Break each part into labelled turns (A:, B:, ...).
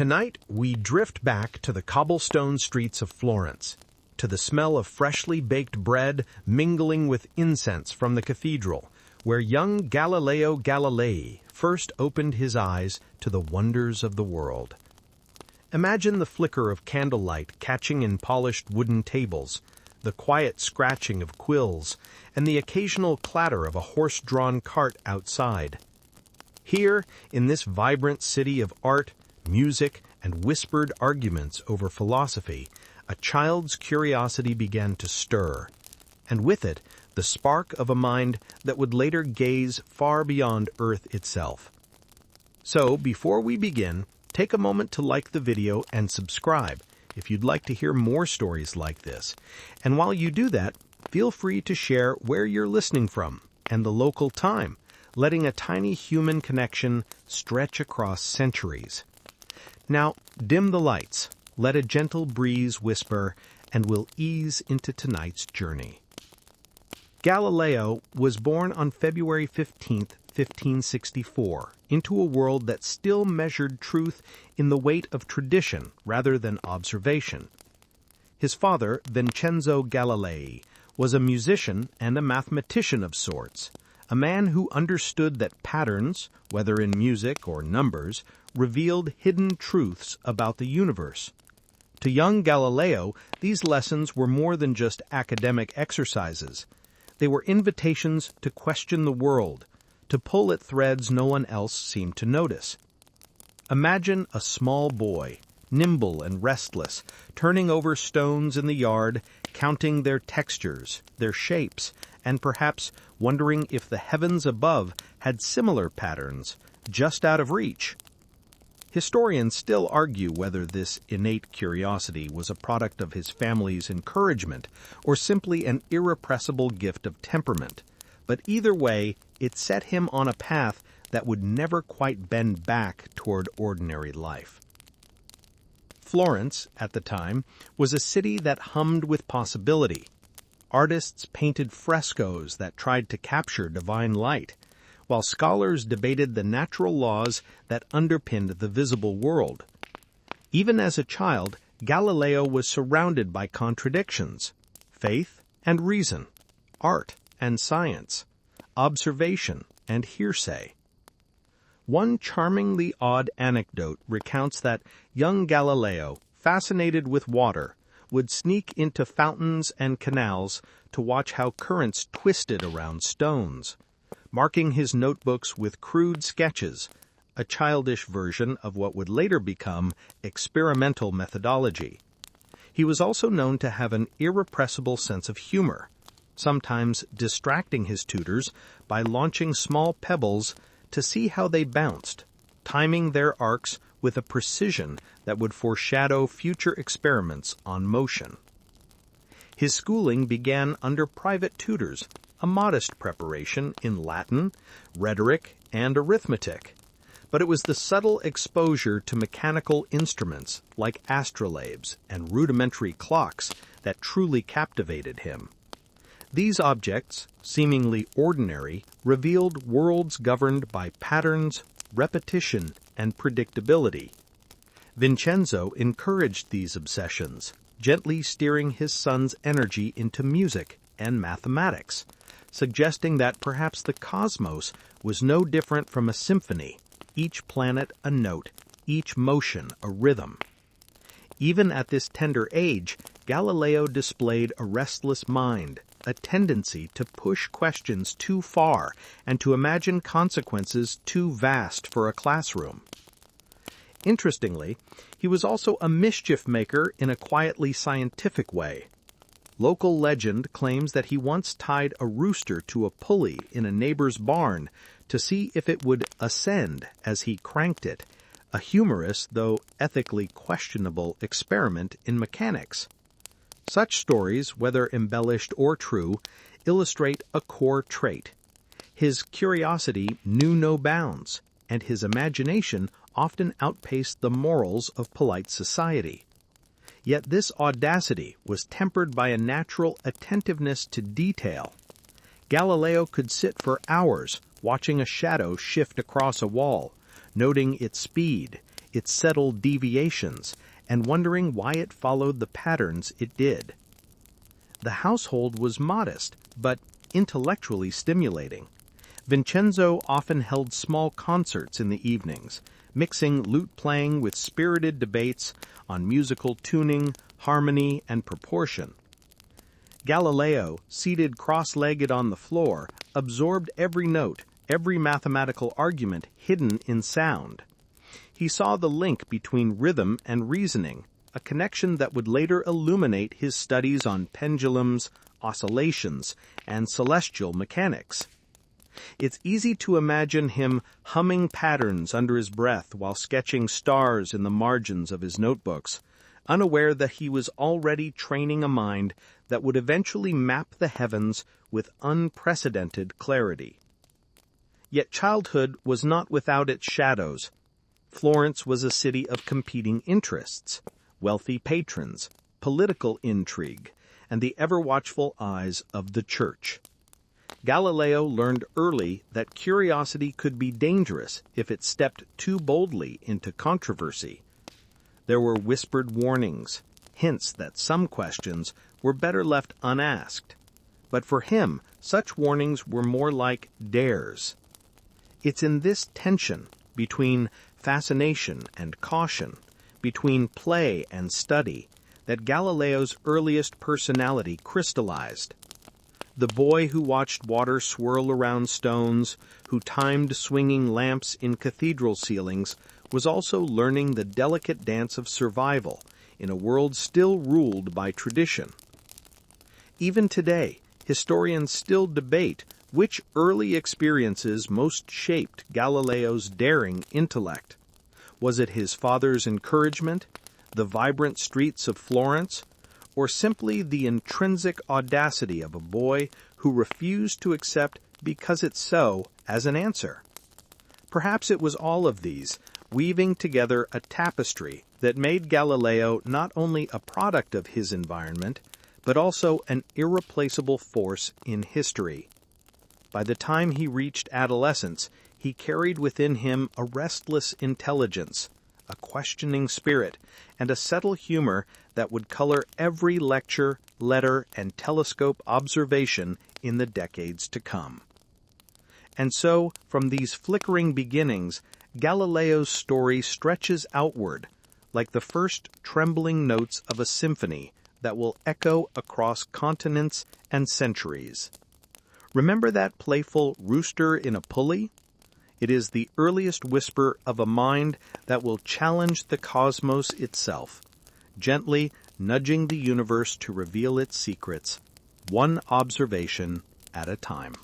A: Tonight, we drift back to the cobblestone streets of Florence, to the smell of freshly baked bread mingling with incense from the cathedral, where young Galileo Galilei first opened his eyes to the wonders of the world. Imagine the flicker of candlelight catching in polished wooden tables, the quiet scratching of quills, and the occasional clatter of a horse-drawn cart outside. Here, in this vibrant city of art, music, and whispered arguments over philosophy, a child's curiosity began to stir, and with it, the spark of a mind that would later gaze far beyond Earth itself. So, before we begin, take a moment to like the video and subscribe if you'd like to hear more stories like this. And while you do that, feel free to share where you're listening from and the local time, letting a tiny human connection stretch across centuries. Now, dim the lights, let a gentle breeze whisper, and we'll ease into tonight's journey. Galileo was born on February 15, 1564, into a world that still measured truth in the weight of tradition rather than observation. His father, Vincenzo Galilei, was a musician and a mathematician of sorts, a man who understood that patterns, whether in music or numbers, revealed hidden truths about the universe. To young Galileo, these lessons were more than just academic exercises. They were invitations to question the world, to pull at threads no one else seemed to notice. Imagine a small boy, nimble and restless, turning over stones in the yard, counting their textures, their shapes, and perhaps wondering if the heavens above had similar patterns, just out of reach. Historians still argue whether this innate curiosity was a product of his family's encouragement or simply an irrepressible gift of temperament, but either way, it set him on a path that would never quite bend back toward ordinary life. Florence, at the time, was a city that hummed with possibility. Artists painted frescoes that tried to capture divine light, while scholars debated the natural laws that underpinned the visible world. Even as a child, Galileo was surrounded by contradictions: faith and reason, art and science, observation and hearsay. One charmingly odd anecdote recounts that young Galileo, fascinated with water, would sneak into fountains and canals to watch how currents twisted around stones, marking his notebooks with crude sketches, a childish version of what would later become experimental methodology. He was also known to have an irrepressible sense of humor, sometimes distracting his tutors by launching small pebbles to see how they bounced, timing their arcs with a precision that would foreshadow future experiments on motion. His schooling began under private tutors, a modest preparation in Latin, rhetoric, and arithmetic. But it was the subtle exposure to mechanical instruments like astrolabes and rudimentary clocks that truly captivated him. These objects, seemingly ordinary, revealed worlds governed by patterns, repetition, and predictability. Vincenzo encouraged these obsessions, gently steering his son's energy into music and mathematics, suggesting that perhaps the cosmos was no different from a symphony, each planet a note, each motion a rhythm. Even at this tender age, Galileo displayed a restless mind, a tendency to push questions too far and to imagine consequences too vast for a classroom. Interestingly, he was also a mischief maker in a quietly scientific way. Local legend claims that he once tied a rooster to a pulley in a neighbor's barn to see if it would ascend as he cranked it, a humorous, though ethically questionable, experiment in mechanics. Such stories, whether embellished or true, illustrate a core trait. His curiosity knew no bounds, and his imagination often outpaced the morals of polite society. Yet this audacity was tempered by a natural attentiveness to detail. Galileo could sit for hours watching a shadow shift across a wall, noting its speed, its subtle deviations, and wondering why it followed the patterns it did. The household was modest, but intellectually stimulating. Vincenzo often held small concerts in the evenings, mixing lute playing with spirited debates on musical tuning, harmony, and proportion. Galileo, seated cross-legged on the floor, absorbed every note, every mathematical argument hidden in sound. He saw the link between rhythm and reasoning, a connection that would later illuminate his studies on pendulums, oscillations, and celestial mechanics. It's easy to imagine him humming patterns under his breath while sketching stars in the margins of his notebooks, unaware that he was already training a mind that would eventually map the heavens with unprecedented clarity. Yet childhood was not without its shadows. Florence was a city of competing interests, wealthy patrons, political intrigue, and the ever-watchful eyes of the church. Galileo learned early that curiosity could be dangerous if it stepped too boldly into controversy. There were whispered warnings, hints that some questions were better left unasked. But for him, such warnings were more like dares. It's in this tension between fascination and caution, between play and study, that Galileo's earliest personality crystallized. The boy who watched water swirl around stones, who timed swinging lamps in cathedral ceilings, was also learning the delicate dance of survival in a world still ruled by tradition. Even today, historians still debate which early experiences most shaped Galileo's daring intellect. Was it his father's encouragement, the vibrant streets of Florence, or simply the intrinsic audacity of a boy who refused to accept "because it's so" as an answer? Perhaps it was all of these, weaving together a tapestry that made Galileo not only a product of his environment, but also an irreplaceable force in history. By the time he reached adolescence, he carried within him a restless intelligence, a questioning spirit, and a subtle humor that would color every lecture, letter, and telescope observation in the decades to come. And so, from these flickering beginnings, Galileo's story stretches outward, like the first trembling notes of a symphony that will echo across continents and centuries. Remember that playful rooster in a pulley? It is the earliest whisper of a mind that will challenge the cosmos itself, gently nudging the universe to reveal its secrets, one observation at a time.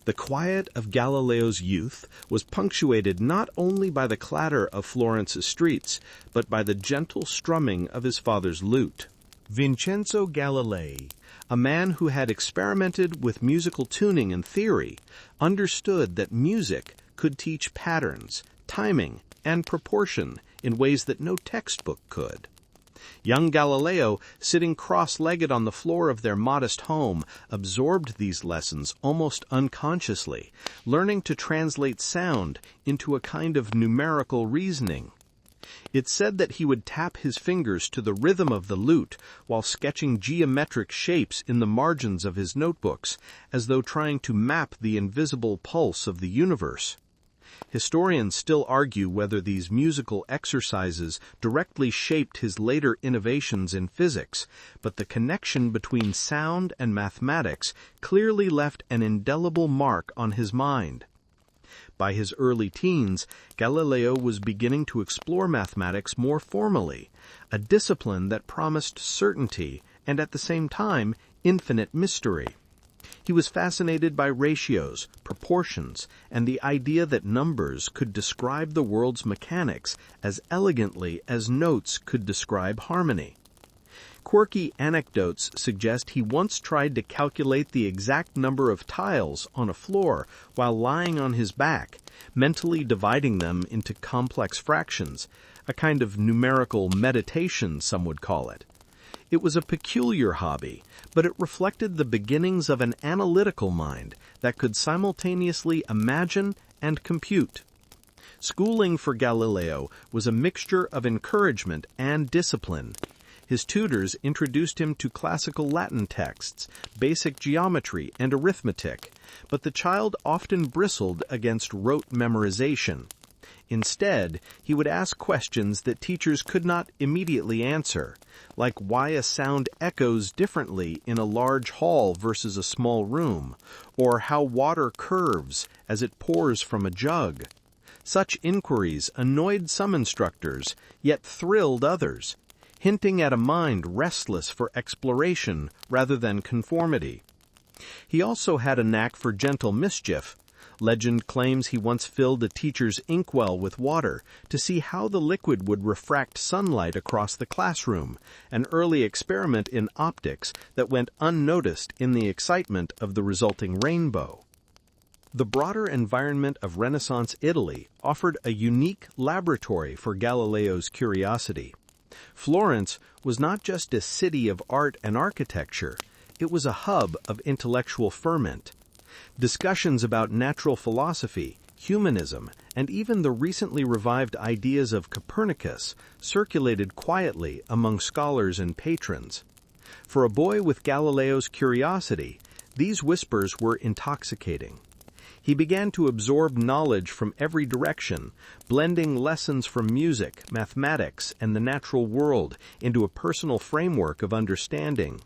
A: The quiet of Galileo's youth was punctuated not only by the clatter of Florence's streets, but by the gentle strumming of his father's lute. Vincenzo Galilei, a man who had experimented with musical tuning and theory, understood that music could teach patterns, timing, and proportion in ways that no textbook could. Young Galileo, sitting cross-legged on the floor of their modest home, absorbed these lessons almost unconsciously, learning to translate sound into a kind of numerical reasoning. It's said that he would tap his fingers to the rhythm of the lute while sketching geometric shapes in the margins of his notebooks, as though trying to map the invisible pulse of the universe. Historians still argue whether these musical exercises directly shaped his later innovations in physics, but the connection between sound and mathematics clearly left an indelible mark on his mind. By his early teens, Galileo was beginning to explore mathematics more formally, a discipline that promised certainty and at the same time infinite mystery. He was fascinated by ratios, proportions, and the idea that numbers could describe the world's mechanics as elegantly as notes could describe harmony. Quirky anecdotes suggest he once tried to calculate the exact number of tiles on a floor while lying on his back, mentally dividing them into complex fractions, a kind of numerical meditation, some would call it. It was a peculiar hobby, but it reflected the beginnings of an analytical mind that could simultaneously imagine and compute. Schooling for Galileo was a mixture of encouragement and discipline. His tutors introduced him to classical Latin texts, basic geometry, and arithmetic, but the child often bristled against rote memorization. Instead, he would ask questions that teachers could not immediately answer, like why a sound echoes differently in a large hall versus a small room, or how water curves as it pours from a jug. Such inquiries annoyed some instructors, yet thrilled others, hinting at a mind restless for exploration rather than conformity. He also had a knack for gentle mischief. Legend claims he once filled a teacher's inkwell with water to see how the liquid would refract sunlight across the classroom, an early experiment in optics that went unnoticed in the excitement of the resulting rainbow. The broader environment of Renaissance Italy offered a unique laboratory for Galileo's curiosity. Florence was not just a city of art and architecture, it was a hub of intellectual ferment. Discussions about natural philosophy, humanism, and even the recently revived ideas of Copernicus circulated quietly among scholars and patrons. For a boy with Galileo's curiosity, these whispers were intoxicating. He began to absorb knowledge from every direction, blending lessons from music, mathematics, and the natural world into a personal framework of understanding.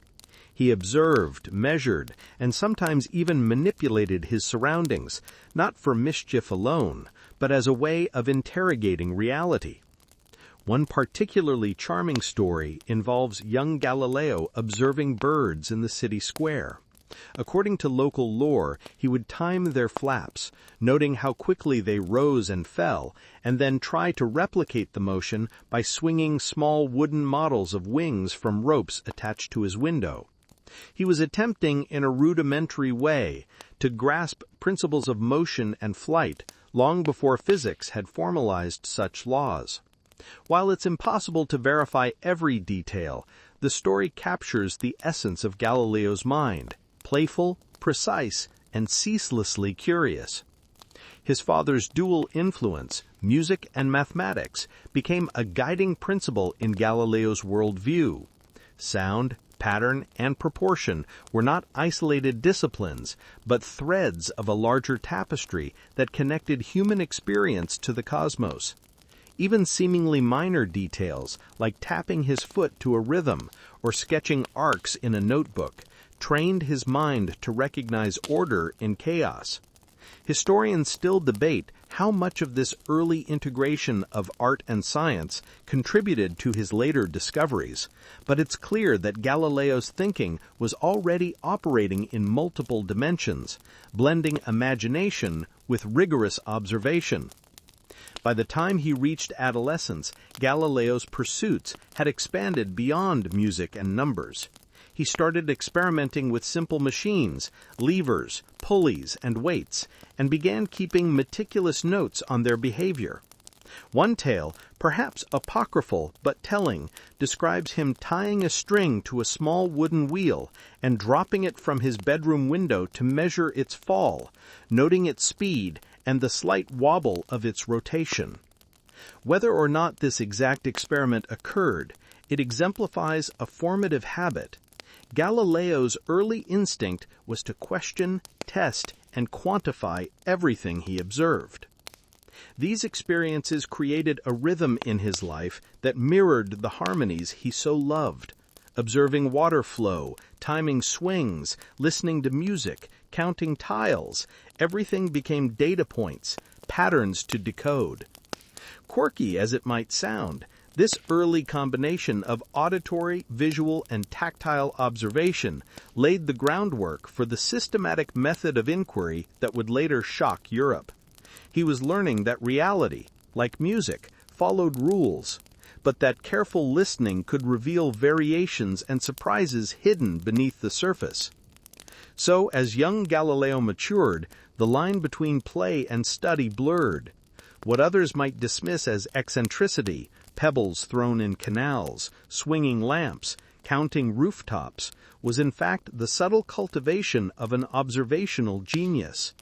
A: He observed, measured, and sometimes even manipulated his surroundings, not for mischief alone, but as a way of interrogating reality. One particularly charming story involves young Galileo observing birds in the city square. According to local lore, he would time their flaps, noting how quickly they rose and fell, and then try to replicate the motion by swinging small wooden models of wings from ropes attached to his window. He was attempting, in a rudimentary way, to grasp principles of motion and flight long before physics had formalized such laws. While it's impossible to verify every detail, the story captures the essence of Galileo's mind: playful, precise, and ceaselessly curious. His father's dual influence, music and mathematics, became a guiding principle in Galileo's worldview. Sound, pattern, and proportion were not isolated disciplines, but threads of a larger tapestry that connected human experience to the cosmos. Even seemingly minor details, like tapping his foot to a rhythm or sketching arcs in a notebook, trained his mind to recognize order in chaos. Historians still debate how much of this early integration of art and science contributed to his later discoveries, but it's clear that Galileo's thinking was already operating in multiple dimensions, blending imagination with rigorous observation. By the time he reached adolescence, Galileo's pursuits had expanded beyond music and numbers. He started experimenting with simple machines, levers, pulleys, and weights, and began keeping meticulous notes on their behavior. One tale, perhaps apocryphal but telling, describes him tying a string to a small wooden wheel and dropping it from his bedroom window to measure its fall, noting its speed and the slight wobble of its rotation. Whether or not this exact experiment occurred, it exemplifies a formative habit. Galileo's early instinct was to question, test, and quantify everything he observed. These experiences created a rhythm in his life that mirrored the harmonies he so loved. Observing water flow, timing swings, listening to music, counting tiles, everything became data points, patterns to decode. Quirky as it might sound, this early combination of auditory, visual, and tactile observation laid the groundwork for the systematic method of inquiry that would later shock Europe. He was learning that reality, like music, followed rules, but that careful listening could reveal variations and surprises hidden beneath the surface. So, as young Galileo matured, the line between play and study blurred. What others might dismiss as eccentricity, pebbles thrown in canals, swinging lamps, counting rooftops, was in fact the subtle cultivation of an observational genius.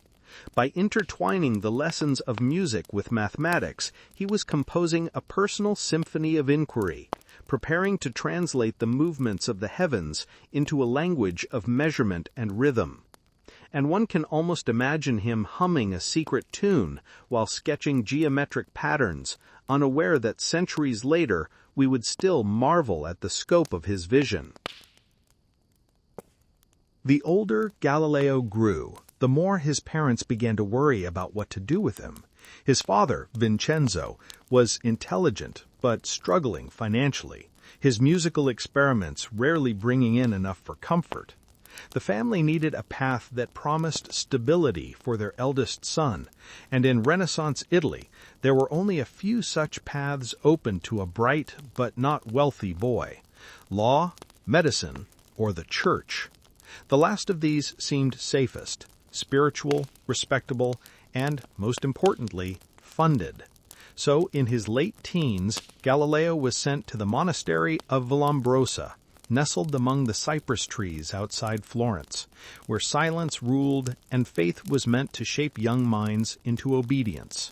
A: By intertwining the lessons of music with mathematics, he was composing a personal symphony of inquiry, preparing to translate the movements of the heavens into a language of measurement and rhythm. And one can almost imagine him humming a secret tune while sketching geometric patterns, unaware that centuries later we would still marvel at the scope of his vision. The older Galileo grew, the more his parents began to worry about what to do with him. His father, Vincenzo, was intelligent but struggling financially, his musical experiments rarely bringing in enough for comfort. The family needed a path that promised stability for their eldest son, and in Renaissance Italy there were only a few such paths open to a bright but not wealthy boy: law, medicine, or the church. The last of these seemed safest: spiritual, respectable, and, most importantly, funded. So, in his late teens, Galileo was sent to the monastery of Vallombrosa, nestled among the cypress trees outside Florence, where silence ruled and faith was meant to shape young minds into obedience.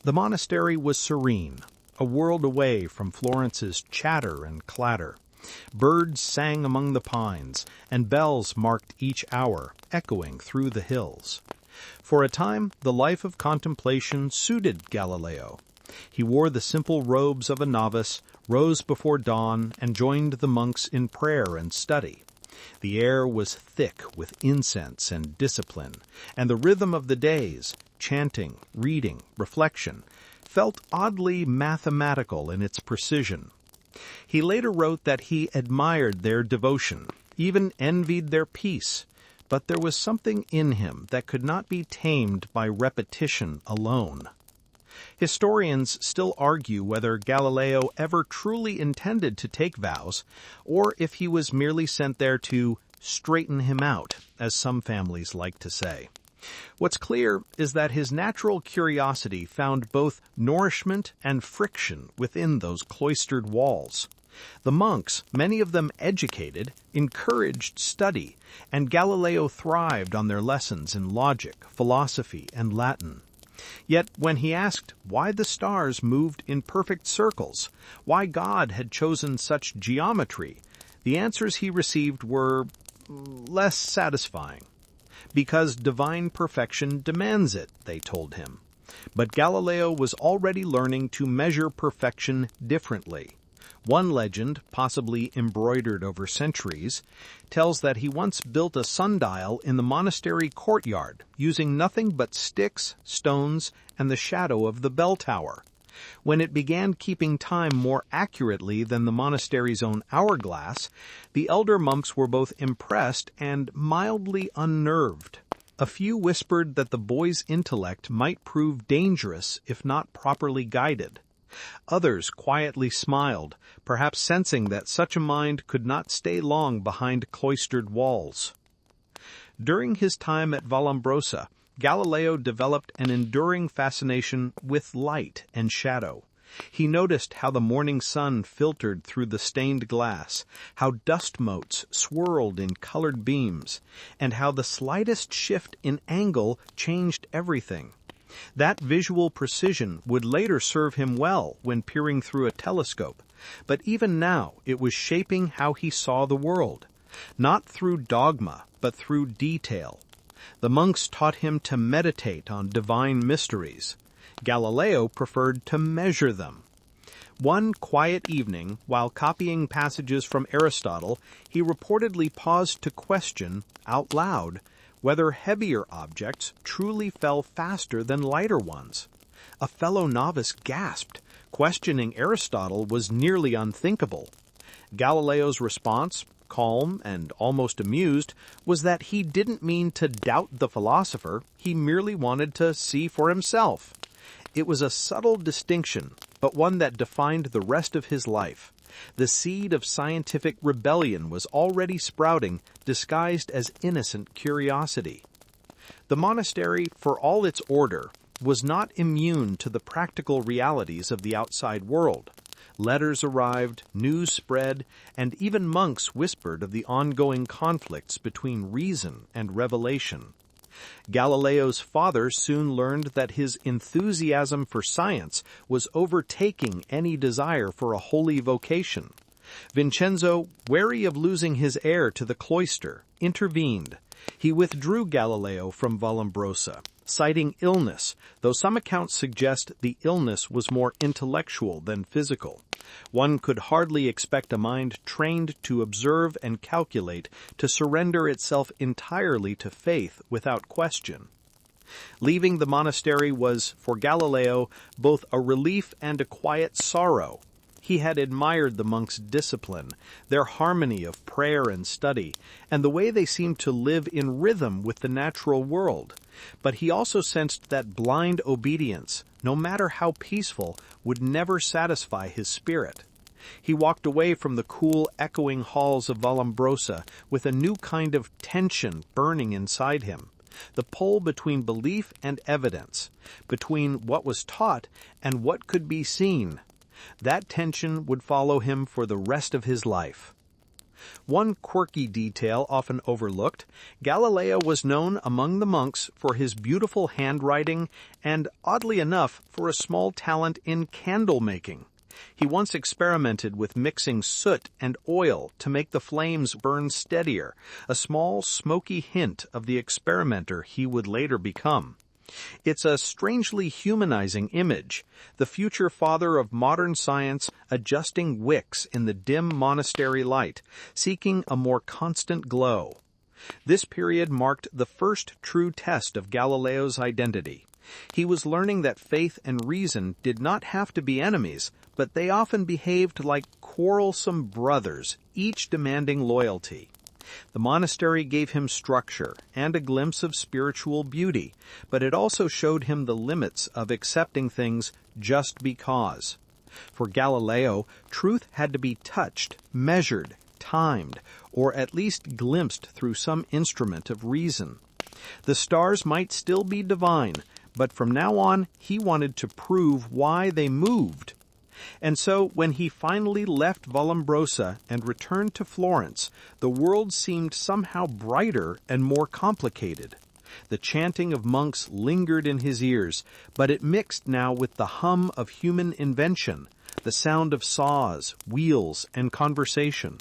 A: The monastery was serene, a world away from Florence's chatter and clatter. Birds sang among the pines, and bells marked each hour, echoing through the hills. For a time, the life of contemplation suited Galileo. He wore the simple robes of a novice, rose before dawn, and joined the monks in prayer and study. The air was thick with incense and discipline, and the rhythm of the days, chanting, reading, reflection, felt oddly mathematical in its precision. He later wrote that he admired their devotion, even envied their peace, but there was something in him that could not be tamed by repetition alone. Historians still argue whether Galileo ever truly intended to take vows, or if he was merely sent there to straighten him out, as some families like to say. What's clear is that his natural curiosity found both nourishment and friction within those cloistered walls. The monks, many of them educated, encouraged study, and Galileo thrived on their lessons in logic, philosophy, and Latin. Yet when he asked why the stars moved in perfect circles, why God had chosen such geometry, the answers he received were less satisfying. Because divine perfection demands it, they told him. But Galileo was already learning to measure perfection differently. One legend, possibly embroidered over centuries, tells that he once built a sundial in the monastery courtyard using nothing but sticks, stones, and the shadow of the bell tower. When it began keeping time more accurately than the monastery's own hourglass, the elder monks were both impressed and mildly unnerved. A few whispered that the boy's intellect might prove dangerous if not properly guided. Others quietly smiled, perhaps sensing that such a mind could not stay long behind cloistered walls. During his time at Vallombrosa, Galileo developed an enduring fascination with light and shadow. He noticed how the morning sun filtered through the stained glass, how dust motes swirled in colored beams, and how the slightest shift in angle changed everything. That visual precision would later serve him well when peering through a telescope, but even now it was shaping how he saw the world, not through dogma, but through detail. The monks taught him to meditate on divine mysteries. Galileo preferred to measure them. One quiet evening, while copying passages from Aristotle, he reportedly paused to question, out loud, whether heavier objects truly fell faster than lighter ones. A fellow novice gasped. Questioning Aristotle was nearly unthinkable. Galileo's response, calm and almost amused, was that he didn't mean to doubt the philosopher, he merely wanted to see for himself. It was a subtle distinction, but one that defined the rest of his life. The seed of scientific rebellion was already sprouting, disguised as innocent curiosity. The monastery, for all its order, was not immune to the practical realities of the outside world. Letters arrived, news spread, and even monks whispered of the ongoing conflicts between reason and revelation. Galileo's father soon learned that his enthusiasm for science was overtaking any desire for a holy vocation. Vincenzo, wary of losing his heir to the cloister, intervened. He withdrew Galileo from Vallombrosa, citing illness, though some accounts suggest the illness was more intellectual than physical. One could hardly expect a mind trained to observe and calculate to surrender itself entirely to faith without question. Leaving the monastery was, for Galileo, both a relief and a quiet sorrow. He had admired the monks' discipline, their harmony of prayer and study, and the way they seemed to live in rhythm with the natural world. But he also sensed that blind obedience, no matter how peaceful, would never satisfy his spirit. He walked away from the cool, echoing halls of Vallombrosa with a new kind of tension burning inside him. The pull between belief and evidence, between what was taught and what could be seen. That tension would follow him for the rest of his life. One quirky detail often overlooked, Galileo was known among the monks for his beautiful handwriting and, oddly enough, for a small talent in candle making. He once experimented with mixing soot and oil to make the flames burn steadier, a small, smoky hint of the experimenter he would later become. It's a strangely humanizing image, the future father of modern science adjusting wicks in the dim monastery light, seeking a more constant glow. This period marked the first true test of Galileo's identity. He was learning that faith and reason did not have to be enemies, but they often behaved like quarrelsome brothers, each demanding loyalty. The monastery gave him structure and a glimpse of spiritual beauty, but it also showed him the limits of accepting things just because. For Galileo, truth had to be touched, measured, timed, or at least glimpsed through some instrument of reason. The stars might still be divine, but from now on he wanted to prove why they moved. And so, when he finally left Vallombrosa and returned to Florence, the world seemed somehow brighter and more complicated. The chanting of monks lingered in his ears, but it mixed now with the hum of human invention, the sound of saws, wheels, and conversation.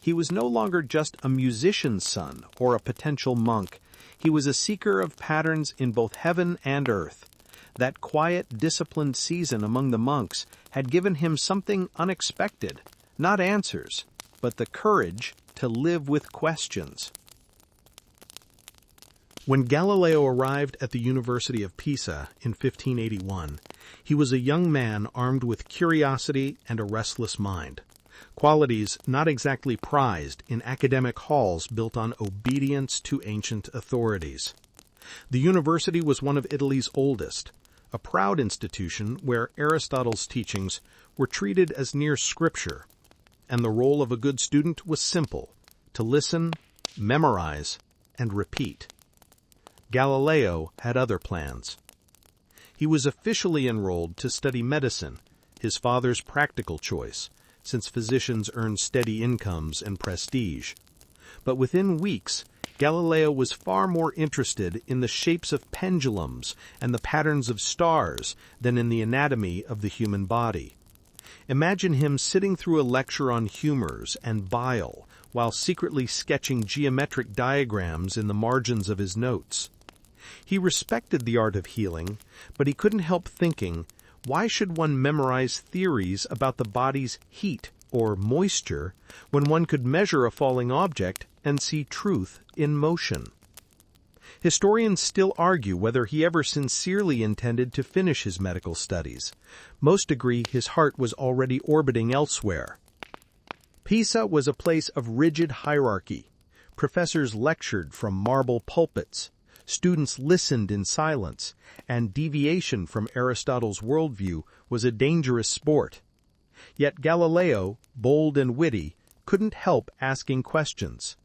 A: He was no longer just a musician's son or a potential monk. He was a seeker of patterns in both heaven and earth. That quiet, disciplined season among the monks had given him something unexpected, not answers, but the courage to live with questions. When Galileo arrived at the University of Pisa in 1581, he was a young man armed with curiosity and a restless mind, qualities not exactly prized in academic halls built on obedience to ancient authorities. The university was one of Italy's oldest, a proud institution where Aristotle's teachings were treated as near scripture, and the role of a good student was simple: to listen, memorize, and repeat. Galileo had other plans. He was officially enrolled to study medicine, his father's practical choice, since physicians earned steady incomes and prestige. But within weeks, Galileo was far more interested in the shapes of pendulums and the patterns of stars than in the anatomy of the human body. Imagine him sitting through a lecture on humors and bile while secretly sketching geometric diagrams in the margins of his notes. He respected the art of healing, but he couldn't help thinking, why should one memorize theories about the body's heat or moisture when one could measure a falling object and see truth in motion? Historians still argue whether he ever sincerely intended to finish his medical studies. Most agree his heart was already orbiting elsewhere. Pisa was a place of rigid hierarchy. Professors lectured from marble pulpits. Students listened in silence, and deviation from Aristotle's worldview was a dangerous sport. Yet Galileo, bold and witty, couldn't help asking questions.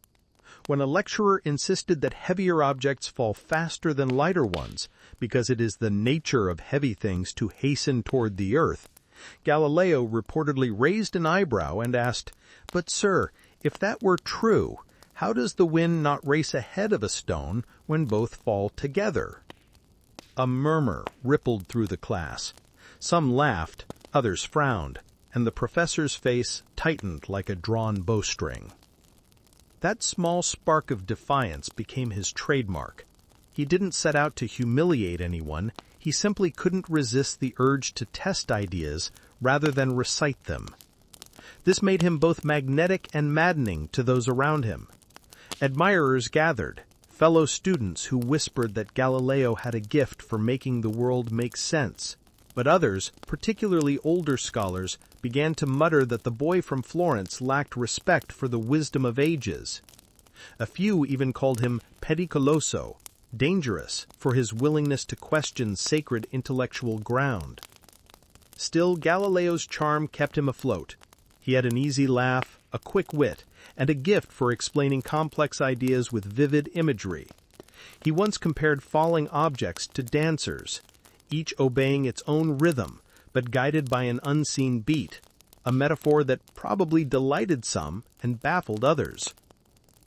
A: When a lecturer insisted that heavier objects fall faster than lighter ones, because it is the nature of heavy things to hasten toward the earth, Galileo reportedly raised an eyebrow and asked, "But sir, if that were true, How does the wind not race ahead of a stone when both fall together? A murmur rippled through the class. Some laughed, others frowned, and the professor's face tightened like a drawn bowstring. That small spark of defiance became his trademark. He didn't set out to humiliate anyone, he simply couldn't resist the urge to test ideas rather than recite them. This made him both magnetic and maddening to those around him. Admirers gathered, fellow students who whispered that Galileo had a gift for making the world make sense. But others, particularly older scholars, began to mutter that the boy from Florence lacked respect for the wisdom of ages. A few even called him pericoloso, dangerous, for his willingness to question sacred intellectual ground. Still, Galileo's charm kept him afloat. He had an easy laugh, a quick wit, and a gift for explaining complex ideas with vivid imagery. He once compared falling objects to dancers, each obeying its own rhythm, but guided by an unseen beat, a metaphor that probably delighted some and baffled others.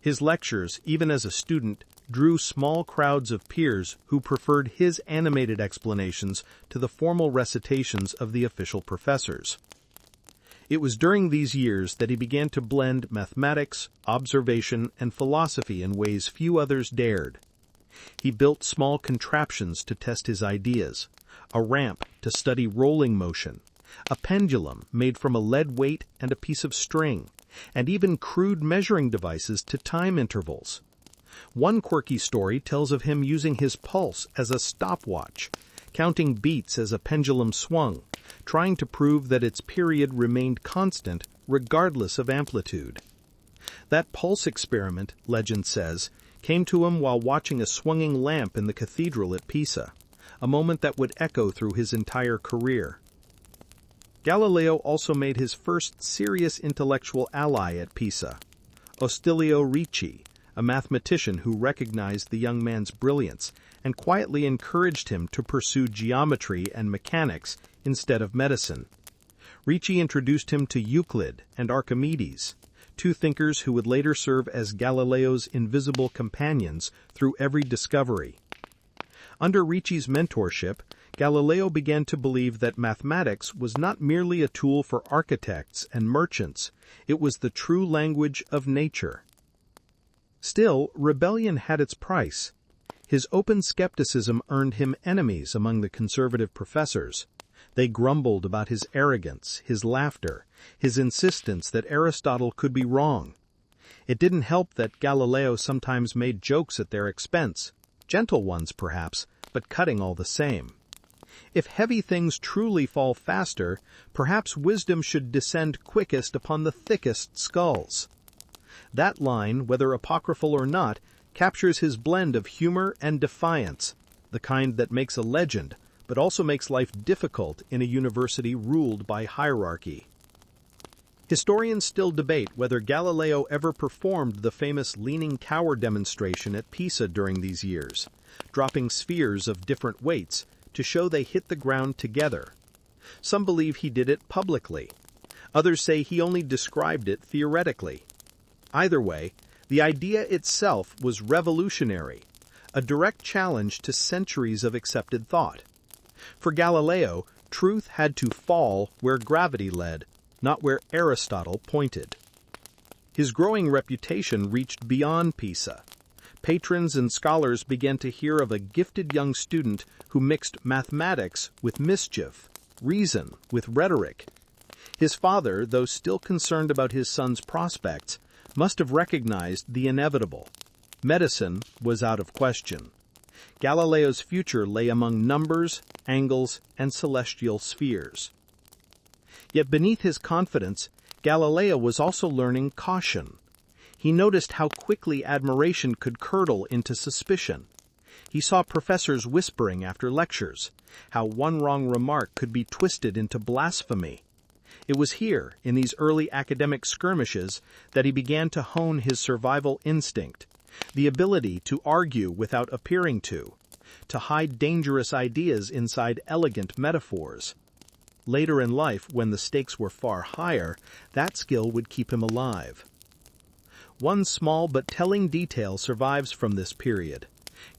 A: His lectures, even as a student, drew small crowds of peers who preferred his animated explanations to the formal recitations of the official professors. It was during these years that he began to blend mathematics, observation, and philosophy in ways few others dared. He built small contraptions to test his ideas, a ramp to study rolling motion, a pendulum made from a lead weight and a piece of string, and even crude measuring devices to time intervals. One quirky story tells of him using his pulse as a stopwatch, counting beats as a pendulum swung, trying to prove that its period remained constant regardless of amplitude. That pulse experiment, legend says, came to him while watching a swinging lamp in the cathedral at Pisa, a moment that would echo through his entire career. Galileo also made his first serious intellectual ally at Pisa, Ostilio Ricci, a mathematician who recognized the young man's brilliance and quietly encouraged him to pursue geometry and mechanics instead of medicine. Ricci introduced him to Euclid and Archimedes, two thinkers who would later serve as Galileo's invisible companions through every discovery. Under Ricci's mentorship, Galileo began to believe that mathematics was not merely a tool for architects and merchants, it was the true language of nature. Still, rebellion had its price. His open skepticism earned him enemies among the conservative professors. They grumbled about his arrogance, his laughter, his insistence that Aristotle could be wrong. It didn't help that Galileo sometimes made jokes at their expense, gentle ones perhaps, but cutting all the same. If heavy things truly fall faster, perhaps wisdom should descend quickest upon the thickest skulls. That line, whether apocryphal or not, captures his blend of humor and defiance, the kind that makes a legend, but also makes life difficult in a university ruled by hierarchy. Historians still debate whether Galileo ever performed the famous leaning tower demonstration at Pisa during these years, dropping spheres of different weights to show they hit the ground together. Some believe he did it publicly. Others say he only described it theoretically. Either way, the idea itself was revolutionary, a direct challenge to centuries of accepted thought. For Galileo, truth had to fall where gravity led, not where Aristotle pointed. His growing reputation reached beyond Pisa. Patrons and scholars began to hear of a gifted young student who mixed mathematics with mischief, reason with rhetoric. His father, though still concerned about his son's prospects, must have recognized the inevitable. Medicine was out of question. Galileo's future lay among numbers, angles, and celestial spheres. Yet beneath his confidence, Galileo was also learning caution. He noticed how quickly admiration could curdle into suspicion. He saw professors whispering after lectures, how one wrong remark could be twisted into blasphemy. It was here, in these early academic skirmishes, that he began to hone his survival instinct, the ability to argue without appearing to hide dangerous ideas inside elegant metaphors. Later in life, when the stakes were far higher, that skill would keep him alive. One small but telling detail survives from this period: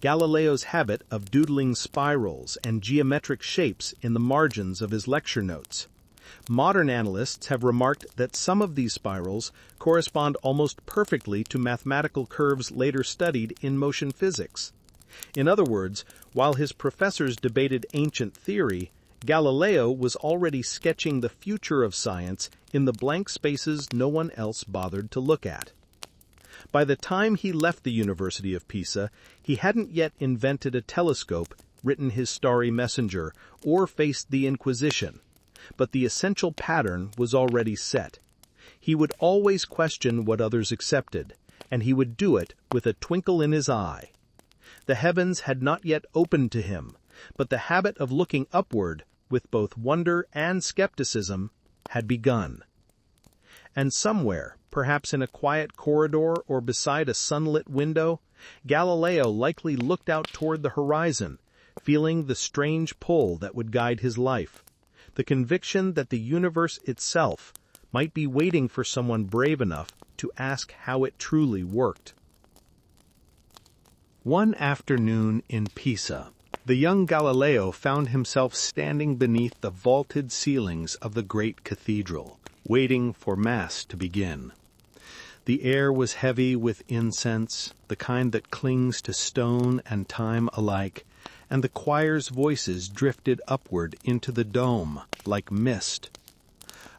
A: Galileo's habit of doodling spirals and geometric shapes in the margins of his lecture notes. Modern analysts have remarked that some of these spirals correspond almost perfectly to mathematical curves later studied in motion physics. In other words, while his professors debated ancient theory, Galileo was already sketching the future of science in the blank spaces no one else bothered to look at. By the time he left the University of Pisa, he hadn't yet invented a telescope, written his starry messenger, or faced the Inquisition. But the essential pattern was already set. He would always question what others accepted, and he would do it with a twinkle in his eye. The heavens had not yet opened to him, but the habit of looking upward, with both wonder and skepticism, had begun. And somewhere, perhaps in a quiet corridor or beside a sunlit window, Galileo likely looked out toward the horizon, feeling the strange pull that would guide his life, the conviction that the universe itself might be waiting for someone brave enough to ask how it truly worked. One afternoon in Pisa, the young Galileo found himself standing beneath the vaulted ceilings of the great cathedral, waiting for Mass to begin. The air was heavy with incense, the kind that clings to stone and time alike, and the choir's voices drifted upward into the dome like mist.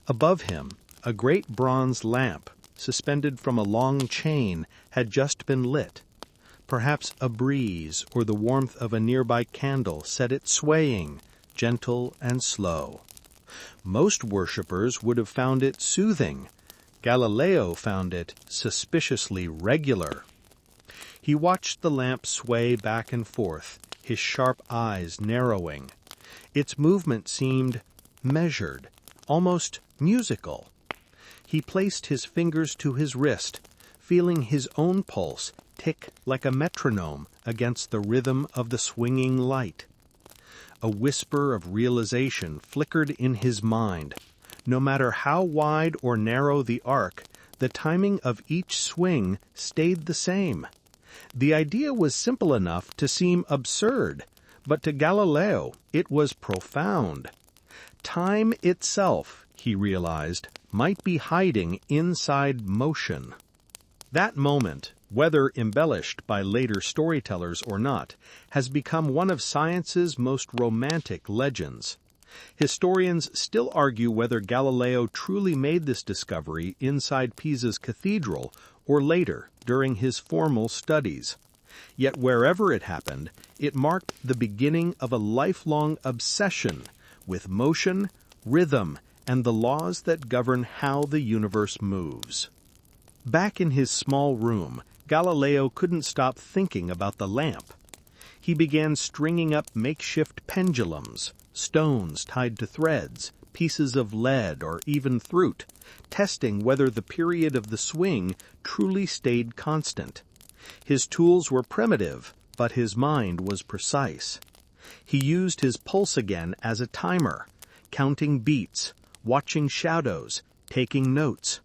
A: Above him, a great bronze lamp, suspended from a long chain, had just been lit. Perhaps a breeze or the warmth of a nearby candle set it swaying, gentle and slow. Most worshippers would have found it soothing. Galileo found it suspiciously regular. He watched the lamp sway back and forth, his sharp eyes narrowing. Its movement seemed measured, almost musical. He placed his fingers to his wrist, feeling his own pulse tick like a metronome against the rhythm of the swinging light. A whisper of realization flickered in his mind. No matter how wide or narrow the arc, the timing of each swing stayed the same. The idea was simple enough to seem absurd, but to Galileo it was profound. Time itself, he realized, might be hiding inside motion. That moment, whether embellished by later storytellers or not, has become one of science's most romantic legends. Historians still argue whether Galileo truly made this discovery inside Pisa's cathedral or later, during his formal studies. Yet wherever it happened, it marked the beginning of a lifelong obsession with motion, rhythm, and the laws that govern how the universe moves. Back in his small room, Galileo couldn't stop thinking about the lamp. He began stringing up makeshift pendulums, stones tied to threads, pieces of lead, or even fruit, testing whether the period of the swing truly stayed constant. His tools were primitive, but his mind was precise. He used his pulse again as a timer, counting beats, watching shadows, taking notes.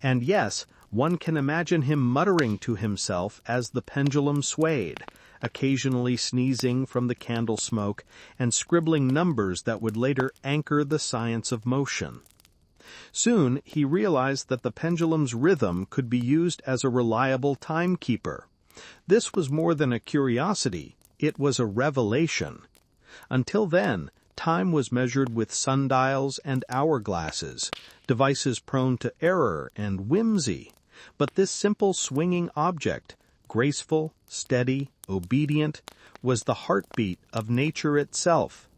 A: And yes, one can imagine him muttering to himself as the pendulum swayed, occasionally sneezing from the candle smoke and scribbling numbers that would later anchor the science of motion. Soon he realized that the pendulum's rhythm could be used as a reliable timekeeper. This was more than a curiosity, it was a revelation. Until then, time was measured with sundials and hourglasses, devices prone to error and whimsy. But this simple swinging object, graceful, steady, obedient, was the heartbeat of nature itself.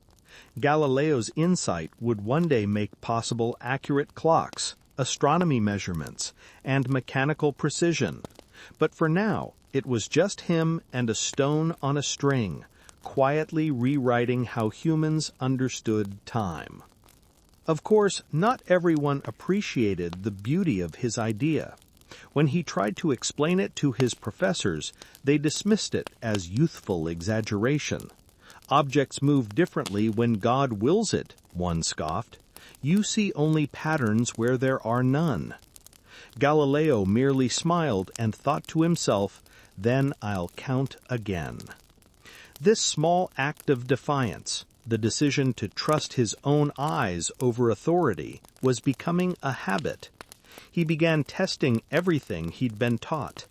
A: Galileo's insight would one day make possible accurate clocks, astronomy measurements, and mechanical precision. But for now, it was just him and a stone on a string, quietly rewriting how humans understood time. Of course, not everyone appreciated the beauty of his idea. When he tried to explain it to his professors, they dismissed it as youthful exaggeration. Objects move differently when God wills it, one scoffed. You see only patterns where there are none. Galileo merely smiled and thought to himself, "Then I'll count again." This small act of defiance, the decision to trust his own eyes over authority, was becoming a habit. He began testing everything he'd been taught.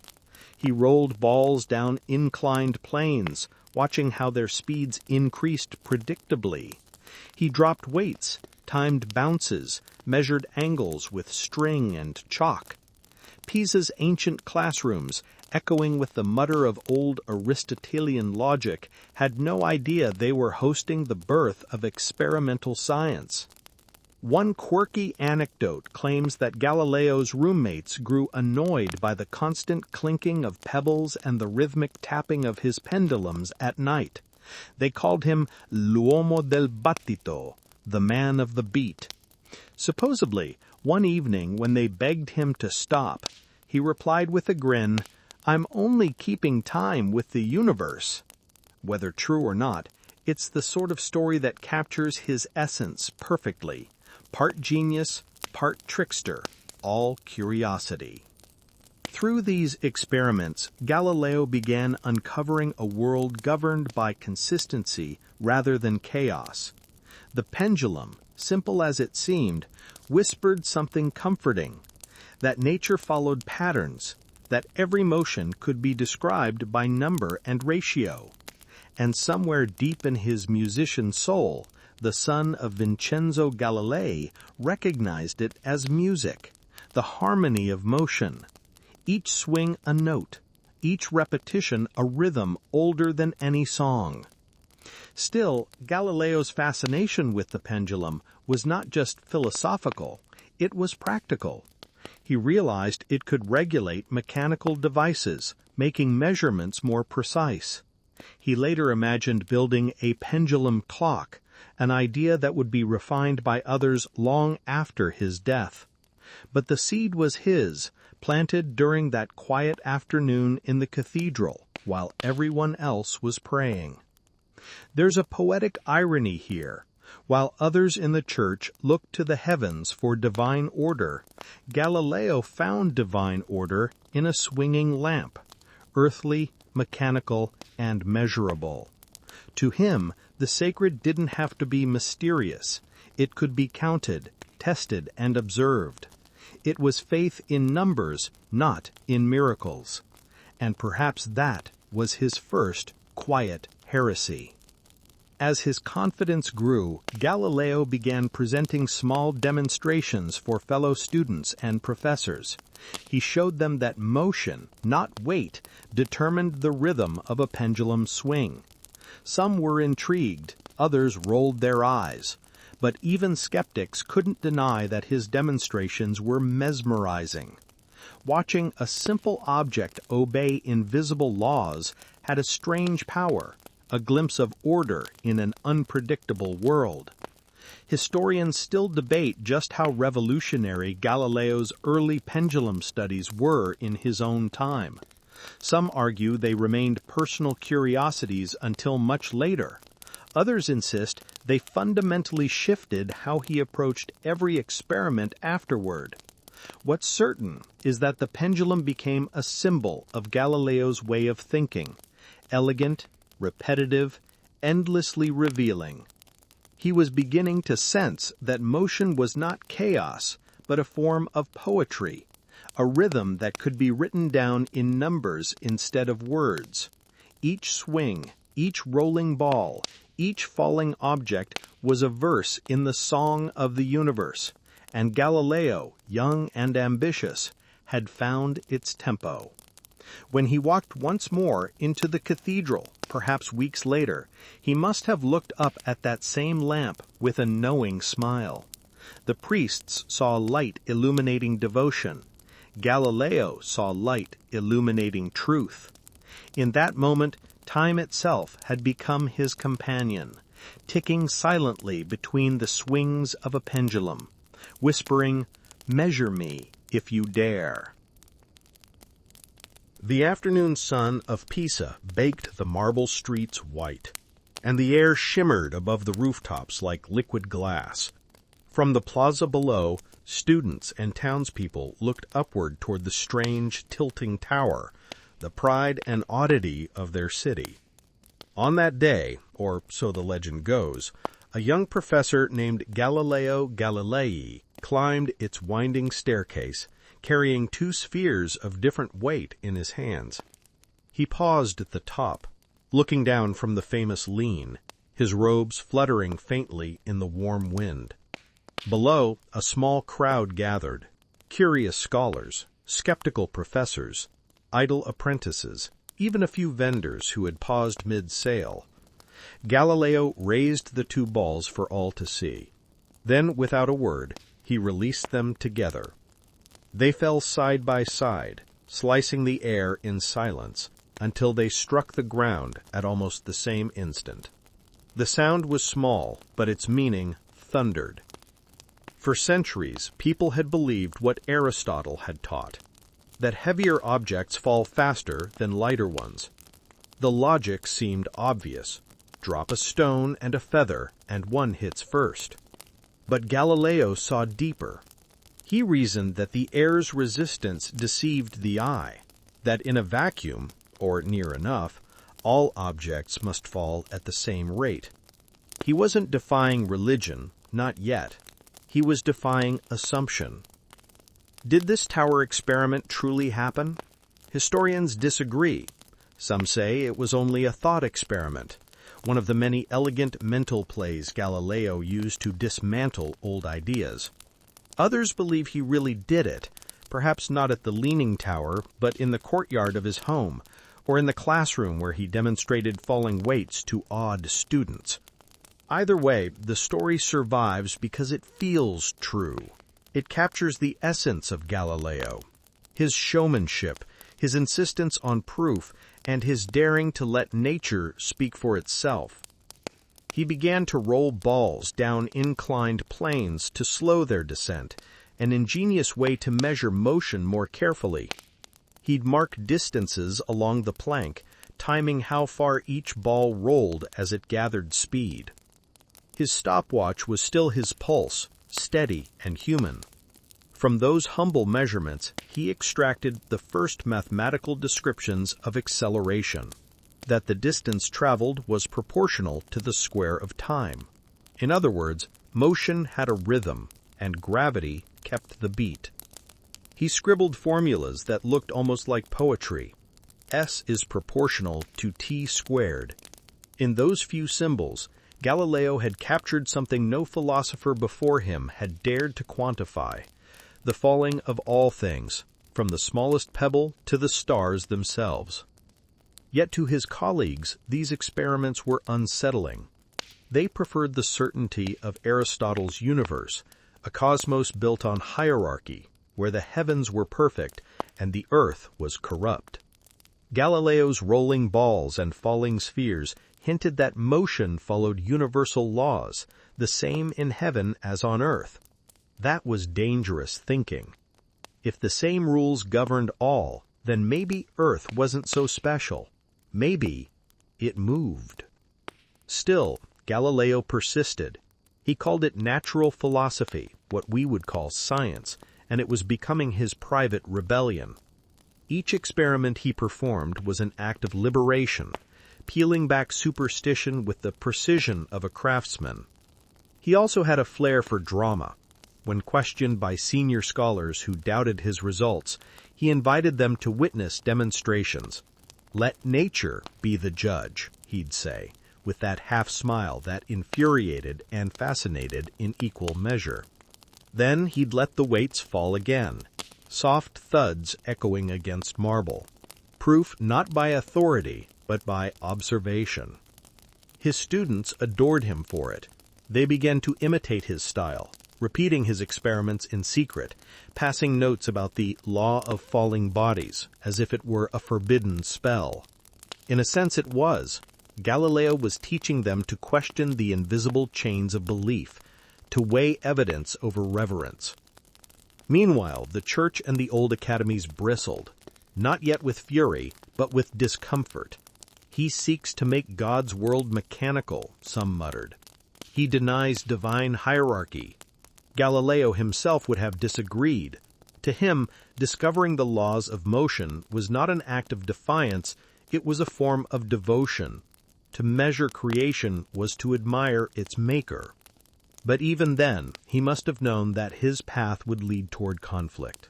A: He rolled balls down inclined planes, watching how their speeds increased predictably. He dropped weights, timed bounces, measured angles with string and chalk. Pisa's ancient classrooms, echoing with the mutter of old Aristotelian logic, had no idea they were hosting the birth of experimental science. One quirky anecdote claims that Galileo's roommates grew annoyed by the constant clinking of pebbles and the rhythmic tapping of his pendulums at night. They called him l'uomo del battito, the man of the beat. Supposedly, one evening when they begged him to stop, he replied with a grin, "I'm only keeping time with the universe." Whether true or not, it's the sort of story that captures his essence perfectly. Part genius, part trickster, all curiosity. Through these experiments, Galileo began uncovering a world governed by consistency rather than chaos. The pendulum, simple as it seemed, whispered something comforting, that nature followed patterns, that every motion could be described by number and ratio. And somewhere deep in his musician soul, the son of Vincenzo Galilei recognized it as music, the harmony of motion. Each swing a note, each repetition a rhythm older than any song. Still, Galileo's fascination with the pendulum was not just philosophical, it was practical. He realized it could regulate mechanical devices, making measurements more precise. He later imagined building a pendulum clock, an idea that would be refined by others long after his death. But the seed was his, planted during that quiet afternoon in the cathedral, while everyone else was praying. There's a poetic irony here. While others in the church looked to the heavens for divine order, Galileo found divine order in a swinging lamp, earthly, mechanical, and measurable. To him, the sacred didn't have to be mysterious. It could be counted, tested, and observed. It was faith in numbers, not in miracles. And perhaps that was his first quiet heresy. As his confidence grew, Galileo began presenting small demonstrations for fellow students and professors. He showed them that motion, not weight, determined the rhythm of a pendulum swing. Some were intrigued, others rolled their eyes. But even skeptics couldn't deny that his demonstrations were mesmerizing. Watching a simple object obey invisible laws had a strange power, a glimpse of order in an unpredictable world. Historians still debate just how revolutionary Galileo's early pendulum studies were in his own time. Some argue they remained personal curiosities until much later. Others insist they fundamentally shifted how he approached every experiment afterward. What's certain is that the pendulum became a symbol of Galileo's way of thinking, elegant, repetitive, endlessly revealing. He was beginning to sense that motion was not chaos, but a form of poetry, a rhythm that could be written down in numbers instead of words. Each swing, each rolling ball, each falling object was a verse in the song of the universe, and Galileo, young and ambitious, had found its tempo. When he walked once more into the cathedral, perhaps weeks later, he must have looked up at that same lamp with a knowing smile. The priests saw light illuminating devotion. Galileo saw light illuminating truth. In that moment, time itself had become his companion, ticking silently between the swings of a pendulum, whispering, "Measure me if you dare." The afternoon sun of Pisa baked the marble streets white, and the air shimmered above the rooftops like liquid glass. From the plaza below, students and townspeople looked upward toward the strange, tilting tower, the pride and oddity of their city. On that day, or so the legend goes, a young professor named Galileo Galilei climbed its winding staircase, carrying two spheres of different weight in his hands. He paused at the top, looking down from the famous lean, his robes fluttering faintly in the warm wind. Below, a small crowd gathered, curious scholars, skeptical professors, idle apprentices, even a few vendors who had paused mid-sail. Galileo raised the two balls for all to see. Then, without a word, he released them together. They fell side by side, slicing the air in silence, until they struck the ground at almost the same instant. The sound was small, but its meaning thundered. For centuries, people had believed what Aristotle had taught, that heavier objects fall faster than lighter ones. The logic seemed obvious. Drop a stone and a feather, and one hits first. But Galileo saw deeper. He reasoned that the air's resistance deceived the eye, that in a vacuum, or near enough, all objects must fall at the same rate. He wasn't defying religion, not yet. He was defying assumption. Did this tower experiment truly happen? Historians disagree. Some say it was only a thought experiment, one of the many elegant mental plays Galileo used to dismantle old ideas. Others believe he really did it, perhaps not at the Leaning Tower, but in the courtyard of his home, or in the classroom where he demonstrated falling weights to awed students. Either way, the story survives because it feels true. It captures the essence of Galileo, his showmanship, his insistence on proof, and his daring to let nature speak for itself. He began to roll balls down inclined planes to slow their descent, an ingenious way to measure motion more carefully. He'd mark distances along the plank, timing how far each ball rolled as it gathered speed. His stopwatch was still his pulse, steady and human. From those humble measurements, he extracted the first mathematical descriptions of acceleration, that the distance traveled was proportional to the square of time. In other words, motion had a rhythm, and gravity kept the beat. He scribbled formulas that looked almost like poetry. S is proportional to t squared. In those few symbols, Galileo had captured something no philosopher before him had dared to quantify: the falling of all things, from the smallest pebble to the stars themselves. Yet to his colleagues, these experiments were unsettling. They preferred the certainty of Aristotle's universe, a cosmos built on hierarchy, where the heavens were perfect and the earth was corrupt. Galileo's rolling balls and falling spheres hinted that motion followed universal laws, the same in heaven as on earth. That was dangerous thinking. If the same rules governed all, then maybe Earth wasn't so special. Maybe it moved. Still, Galileo persisted. He called it natural philosophy, what we would call science, and it was becoming his private rebellion. Each experiment he performed was an act of liberation, peeling back superstition with the precision of a craftsman. He also had a flair for drama. When questioned by senior scholars who doubted his results, he invited them to witness demonstrations. "Let nature be the judge," he'd say, with that half-smile that infuriated and fascinated in equal measure. Then he'd let the weights fall again, soft thuds echoing against marble. Proof not by authority, but by observation. His students adored him for it. They began to imitate his style, repeating his experiments in secret, passing notes about the law of falling bodies, as if it were a forbidden spell. In a sense it was. Galileo was teaching them to question the invisible chains of belief, to weigh evidence over reverence. Meanwhile, the church and the old academies bristled, not yet with fury, but with discomfort. "He seeks to make God's world mechanical," some muttered. "He denies divine hierarchy." Galileo himself would have disagreed. To him, discovering the laws of motion was not an act of defiance, it was a form of devotion. To measure creation was to admire its maker. But even then, he must have known that his path would lead toward conflict.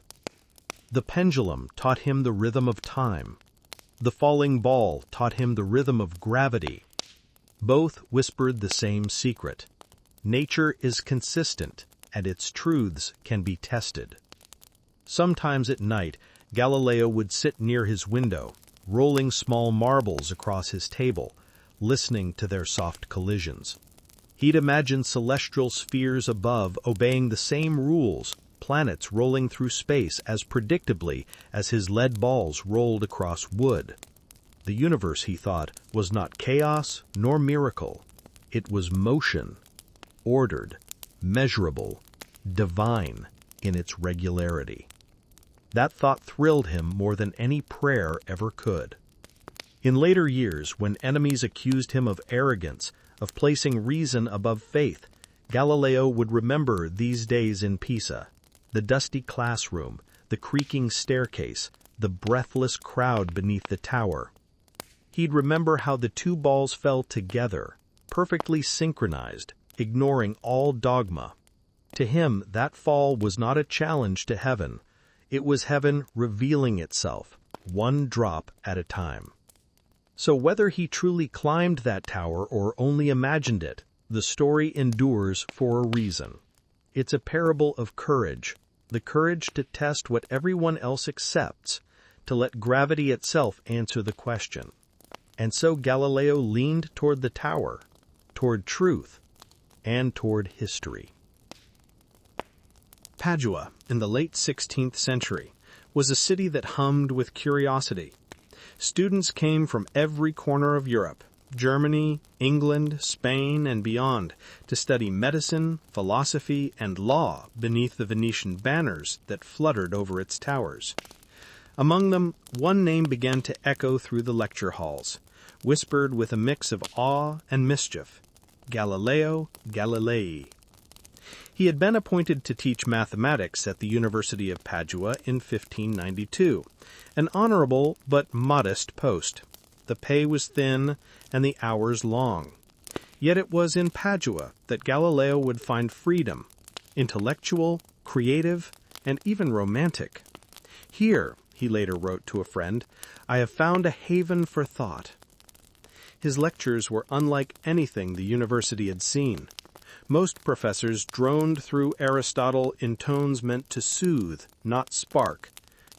A: The pendulum taught him the rhythm of time. The falling ball taught him the rhythm of gravity. Both whispered the same secret. Nature is consistent, and its truths can be tested. Sometimes at night, Galileo would sit near his window, rolling small marbles across his table, listening to their soft collisions. He'd imagine celestial spheres above obeying the same rules, planets rolling through space as predictably as his lead balls rolled across wood. The universe, he thought, was not chaos nor miracle. It was motion, ordered, measurable, divine in its regularity. That thought thrilled him more than any prayer ever could. In later years, when enemies accused him of arrogance, of placing reason above faith, Galileo would remember these days in Pisa, the dusty classroom, the creaking staircase, the breathless crowd beneath the tower. He'd remember how the two balls fell together, perfectly synchronized, ignoring all dogma. To him, that fall was not a challenge to heaven. It was heaven revealing itself, one drop at a time. So whether he truly climbed that tower or only imagined it, the story endures for a reason. It's a parable of courage, the courage to test what everyone else accepts, to let gravity itself answer the question. And so Galileo leaned toward the tower, toward truth, and toward history. Padua, in the late 16th century, was a city that hummed with curiosity. Students came from every corner of Europe, Germany, England, Spain, and beyond, to study medicine, philosophy, and law beneath the Venetian banners that fluttered over its towers. Among them, one name began to echo through the lecture halls, whispered with a mix of awe and mischief: Galileo Galilei. He had been appointed to teach mathematics at the University of Padua in 1592, an honorable but modest post. The pay was thin and the hours long. Yet it was in Padua that Galileo would find freedom, intellectual, creative, and even romantic. Here, he later wrote to a friend, I have found a haven for thought. His lectures were unlike anything the university had seen. Most professors droned through Aristotle in tones meant to soothe, not spark.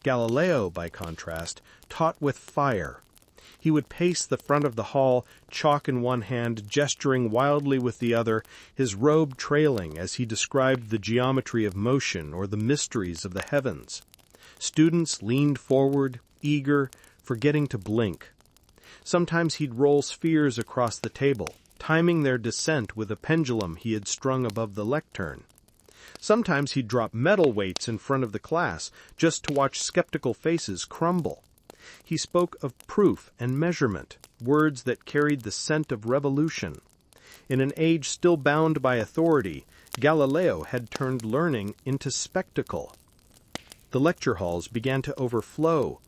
A: Galileo, by contrast, taught with fire. He would pace the front of the hall, chalk in one hand, gesturing wildly with the other, his robe trailing as he described the geometry of motion or the mysteries of the heavens. Students leaned forward, eager, forgetting to blink. Sometimes he'd roll spheres across the table, timing their descent with a pendulum he had strung above the lectern. Sometimes he'd drop metal weights in front of the class just to watch skeptical faces crumble. He spoke of proof and measurement, words that carried the scent of revolution. In an age still bound by authority, Galileo had turned learning into spectacle. The lecture halls began to overflow.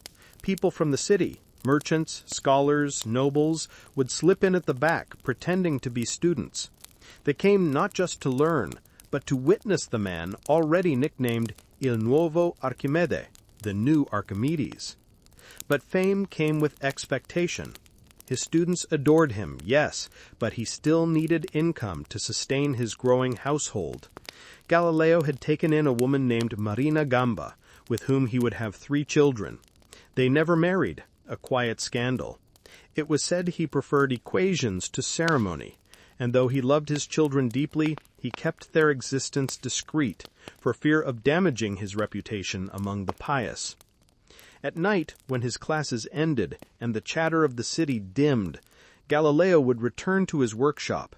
A: People from the city, merchants, scholars, nobles, would slip in at the back, pretending to be students. They came not just to learn, but to witness the man already nicknamed Il Nuovo Archimede, the new Archimedes. But fame came with expectation. His students adored him, yes, but he still needed income to sustain his growing household. Galileo had taken in a woman named Marina Gamba, with whom he would have 3 children. They never married, a quiet scandal. It was said he preferred equations to ceremony, and though he loved his children deeply, he kept their existence discreet, for fear of damaging his reputation among the pious. At night, when his classes ended and the chatter of the city dimmed, Galileo would return to his workshop.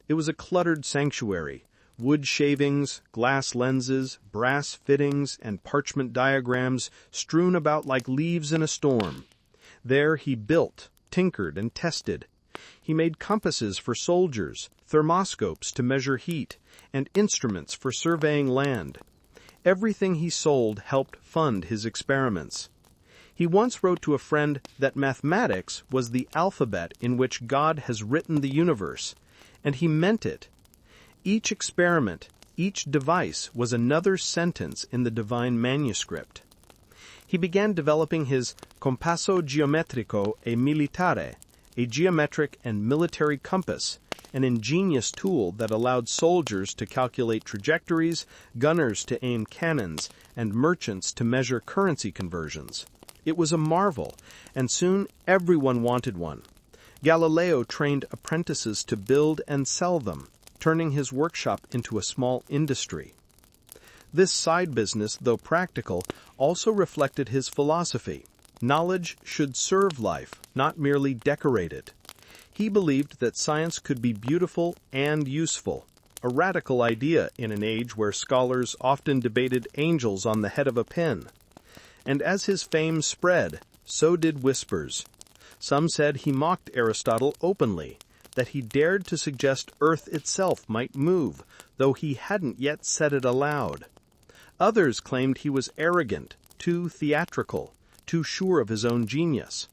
A: It was a cluttered sanctuary. Wood shavings, glass lenses, brass fittings, and parchment diagrams strewn about like leaves in a storm. There he built, tinkered, and tested. He made compasses for soldiers, thermoscopes to measure heat, and instruments for surveying land. Everything he sold helped fund his experiments. He once wrote to a friend that mathematics was the alphabet in which God has written the universe, and he meant it. Each experiment, each device was another sentence in the divine manuscript. He began developing his compasso geometrico e militare, a geometric and military compass, an ingenious tool that allowed soldiers to calculate trajectories, gunners to aim cannons, and merchants to measure currency conversions. It was a marvel, and soon everyone wanted one. Galileo trained apprentices to build and sell them, turning his workshop into a small industry. This side business, though practical, also reflected his philosophy. Knowledge should serve life, not merely decorate it. He believed that science could be beautiful and useful, a radical idea in an age where scholars often debated angels on the head of a pin. And as his fame spread, so did whispers. Some said he mocked Aristotle openly, that he dared to suggest Earth itself might move, though he hadn't yet said it aloud. Others claimed he was arrogant, too theatrical, too sure of his own genius.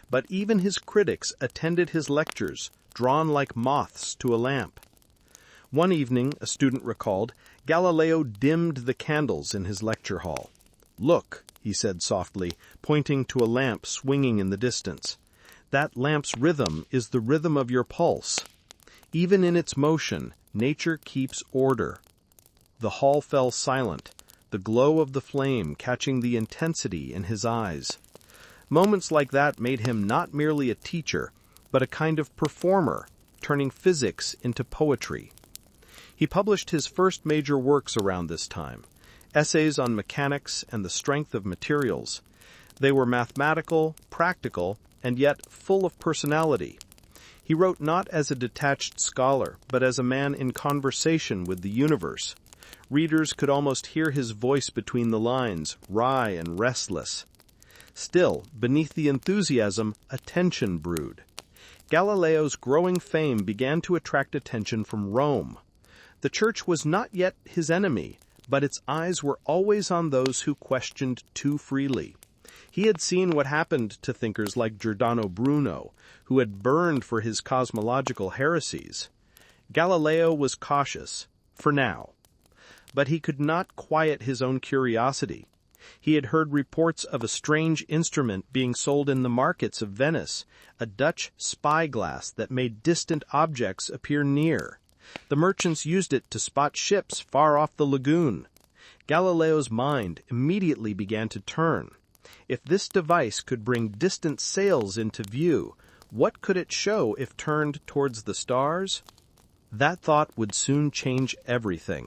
A: But even his critics attended his lectures, drawn like moths to a lamp. One evening, a student recalled, Galileo dimmed the candles in his lecture hall. "Look," he said softly, pointing to a lamp swinging in the distance. "That lamp's rhythm is the rhythm of your pulse. Even in its motion, nature keeps order." The hall fell silent, the glow of the flame catching the intensity in his eyes. Moments like that made him not merely a teacher, but a kind of performer, turning physics into poetry. He published his first major works around this time, essays on mechanics and the strength of materials. They were mathematical, practical, and yet full of personality. He wrote not as a detached scholar, but as a man in conversation with the universe. Readers could almost hear his voice between the lines, wry and restless. Still, beneath the enthusiasm, a tension brewed. Galileo's growing fame began to attract attention from Rome. The Church was not yet his enemy, but its eyes were always on those who questioned too freely. He had seen what happened to thinkers like Giordano Bruno, who had burned for his cosmological heresies. Galileo was cautious, for now. But he could not quiet his own curiosity. He had heard reports of a strange instrument being sold in the markets of Venice, a Dutch spyglass that made distant objects appear near. The merchants used it to spot ships far off the lagoon. Galileo's mind immediately began to turn. If this device could bring distant sails into view, what could it show if turned towards the stars? That thought would soon change everything.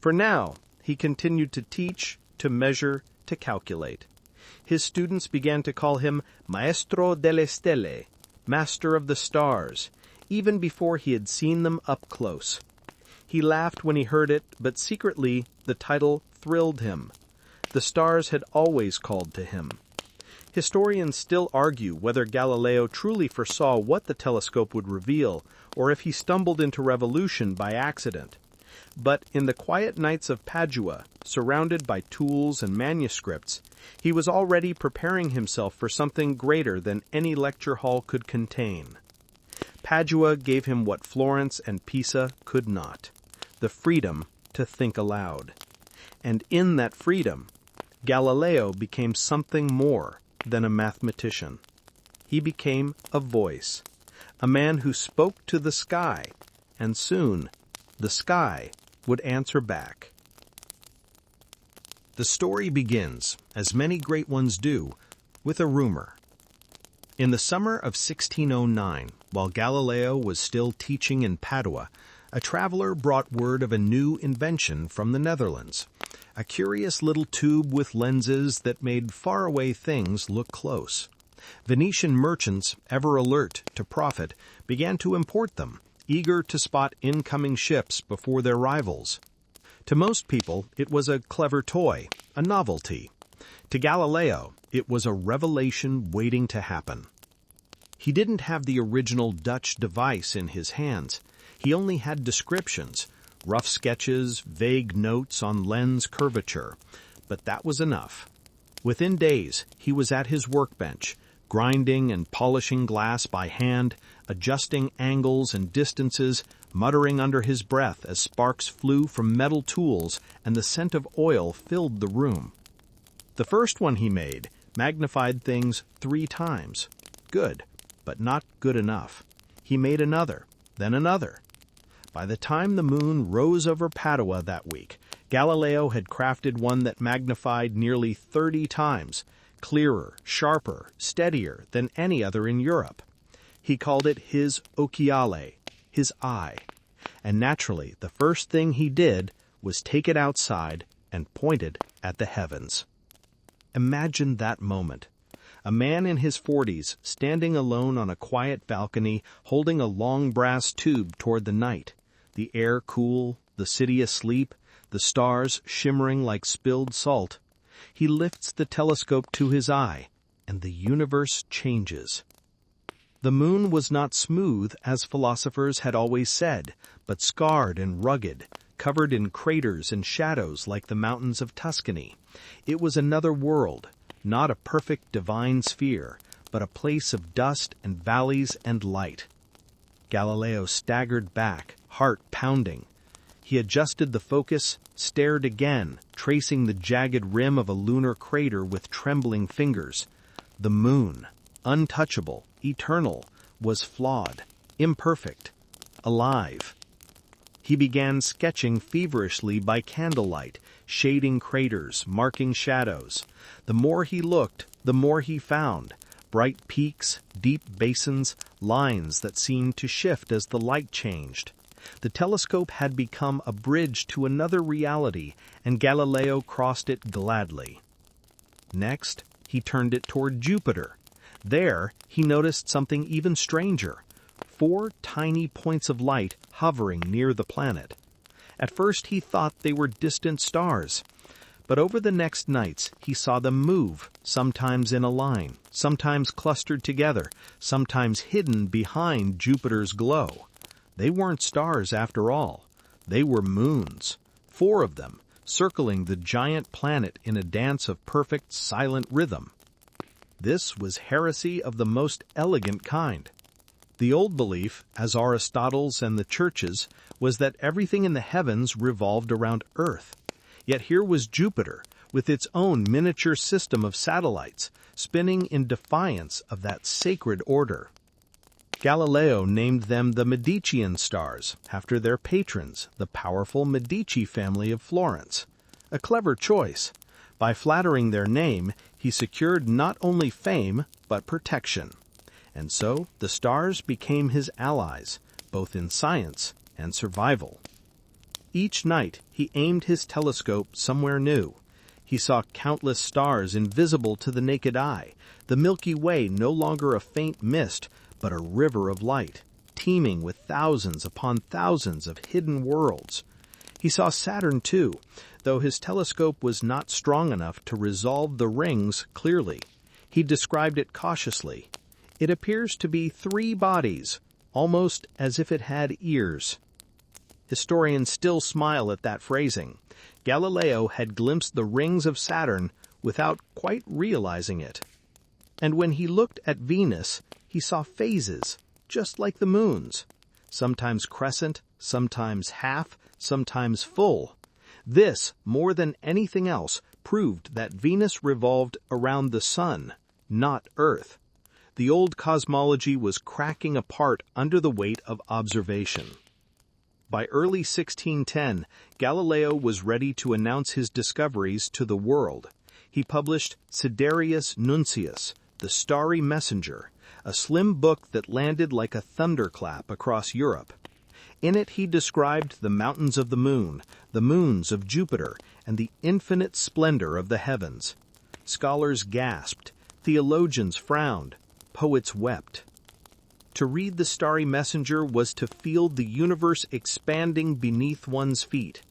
A: For now, he continued to teach, to measure, to calculate. His students began to call him Maestro delle Stelle, Master of the Stars, even before he had seen them up close. He laughed when he heard it, but secretly the title thrilled him. The stars had always called to him. Historians still argue whether Galileo truly foresaw what the telescope would reveal, or if he stumbled into revolution by accident. But in the quiet nights of Padua, surrounded by tools and manuscripts, he was already preparing himself for something greater than any lecture hall could contain. Padua gave him what Florence and Pisa could not, the freedom to think aloud. And in that freedom, Galileo became something more than a mathematician. He became a voice, a man who spoke to the sky, and soon the sky would answer back. The story begins, as many great ones do, with a rumor. In the summer of 1609, while Galileo was still teaching in Padua, a traveler brought word of a new invention from the Netherlands, a curious little tube with lenses that made faraway things look close. Venetian merchants, ever alert to profit, began to import them, eager to spot incoming ships before their rivals. To most people, it was a clever toy, a novelty. To Galileo, it was a revelation waiting to happen. He didn't have the original Dutch device in his hands. He only had descriptions, rough sketches, vague notes on lens curvature. But that was enough. Within days, he was at his workbench, grinding and polishing glass by hand, adjusting angles and distances, muttering under his breath as sparks flew from metal tools and the scent of oil filled the room. The first one he made magnified things 3 times. Good, but not good enough. He made another, then another. By the time the moon rose over Padua that week, Galileo had crafted one that magnified nearly 30 times, clearer, sharper, steadier than any other in Europe. He called it his occhiale, his eye. And naturally, the first thing he did was take it outside and point it at the heavens. Imagine that moment. A man in his 40s standing alone on a quiet balcony holding a long brass tube toward the night, the air cool, the city asleep, the stars shimmering like spilled salt. He lifts the telescope to his eye, and the universe changes. The moon was not smooth, as philosophers had always said, but scarred and rugged, covered in craters and shadows like the mountains of Tuscany. It was another world, not a perfect divine sphere, but a place of dust and valleys and light. Galileo staggered back, heart pounding. He adjusted the focus, stared again, tracing the jagged rim of a lunar crater with trembling fingers. The moon, untouchable, eternal, was flawed, imperfect, alive. He began sketching feverishly by candlelight, shading craters, marking shadows. The more he looked, the more he found. Bright peaks, deep basins, lines that seemed to shift as the light changed. The telescope had become a bridge to another reality, and Galileo crossed it gladly. Next, he turned it toward Jupiter. There, he noticed something even stranger. 4 tiny points of light hovering near the planet. At first he thought they were distant stars, but over the next nights he saw them move, sometimes in a line, sometimes clustered together, sometimes hidden behind Jupiter's glow. They weren't stars after all. They were moons, 4 of them, circling the giant planet in a dance of perfect silent rhythm. This was heresy of the most elegant kind. The old belief, as Aristotle's and the churches, was that everything in the heavens revolved around Earth. Yet here was Jupiter, with its own miniature system of satellites, spinning in defiance of that sacred order. Galileo named them the Medicean stars, after their patrons, the powerful Medici family of Florence. A clever choice. By flattering their name, he secured not only fame, but protection. And so the stars became his allies, both in science and survival. Each night he aimed his telescope somewhere new. He saw countless stars invisible to the naked eye, the Milky Way no longer a faint mist, but a river of light, teeming with thousands upon thousands of hidden worlds. He saw Saturn too, though his telescope was not strong enough to resolve the rings clearly. He described it cautiously. It appears to be 3 bodies, almost as if it had ears. Historians still smile at that phrasing. Galileo had glimpsed the rings of Saturn without quite realizing it. And when he looked at Venus, he saw phases, just like the moons, sometimes crescent, sometimes half, sometimes full. This, more than anything else, proved that Venus revolved around the sun, not Earth. The old cosmology was cracking apart under the weight of observation. By early 1610, Galileo was ready to announce his discoveries to the world. He published Sidereus Nuncius, the Starry Messenger, a slim book that landed like a thunderclap across Europe. In it he described the mountains of the moon, the moons of Jupiter, and the infinite splendor of the heavens. Scholars gasped, theologians frowned, poets wept. To read the Starry Messenger was to feel the universe expanding beneath one's feet.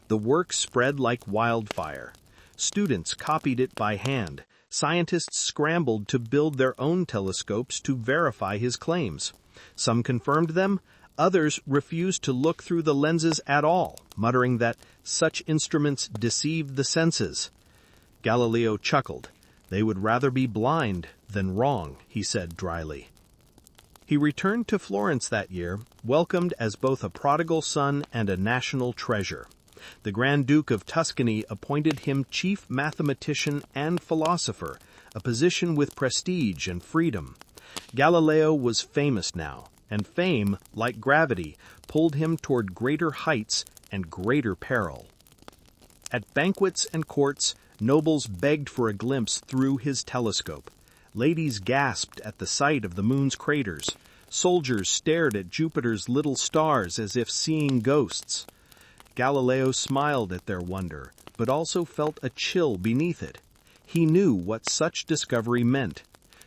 A: The work spread like wildfire. Students copied it by hand, Scientists scrambled to build their own telescopes to verify his claims. Some confirmed them, others refused to look through the lenses at all, muttering that such instruments deceived the senses. Galileo chuckled. "They would rather be blind than wrong," he said dryly. He returned to Florence that year, welcomed as both a prodigal son and a national treasure. The Grand Duke of Tuscany appointed him chief mathematician and philosopher, a position with prestige and freedom. Galileo was famous now, and fame, like gravity, pulled him toward greater heights and greater peril. At banquets and courts, nobles begged for a glimpse through his telescope. Ladies gasped at the sight of the moon's craters. Soldiers stared at Jupiter's little stars as if seeing ghosts. Galileo smiled at their wonder, but also felt a chill beneath it. He knew what such discovery meant.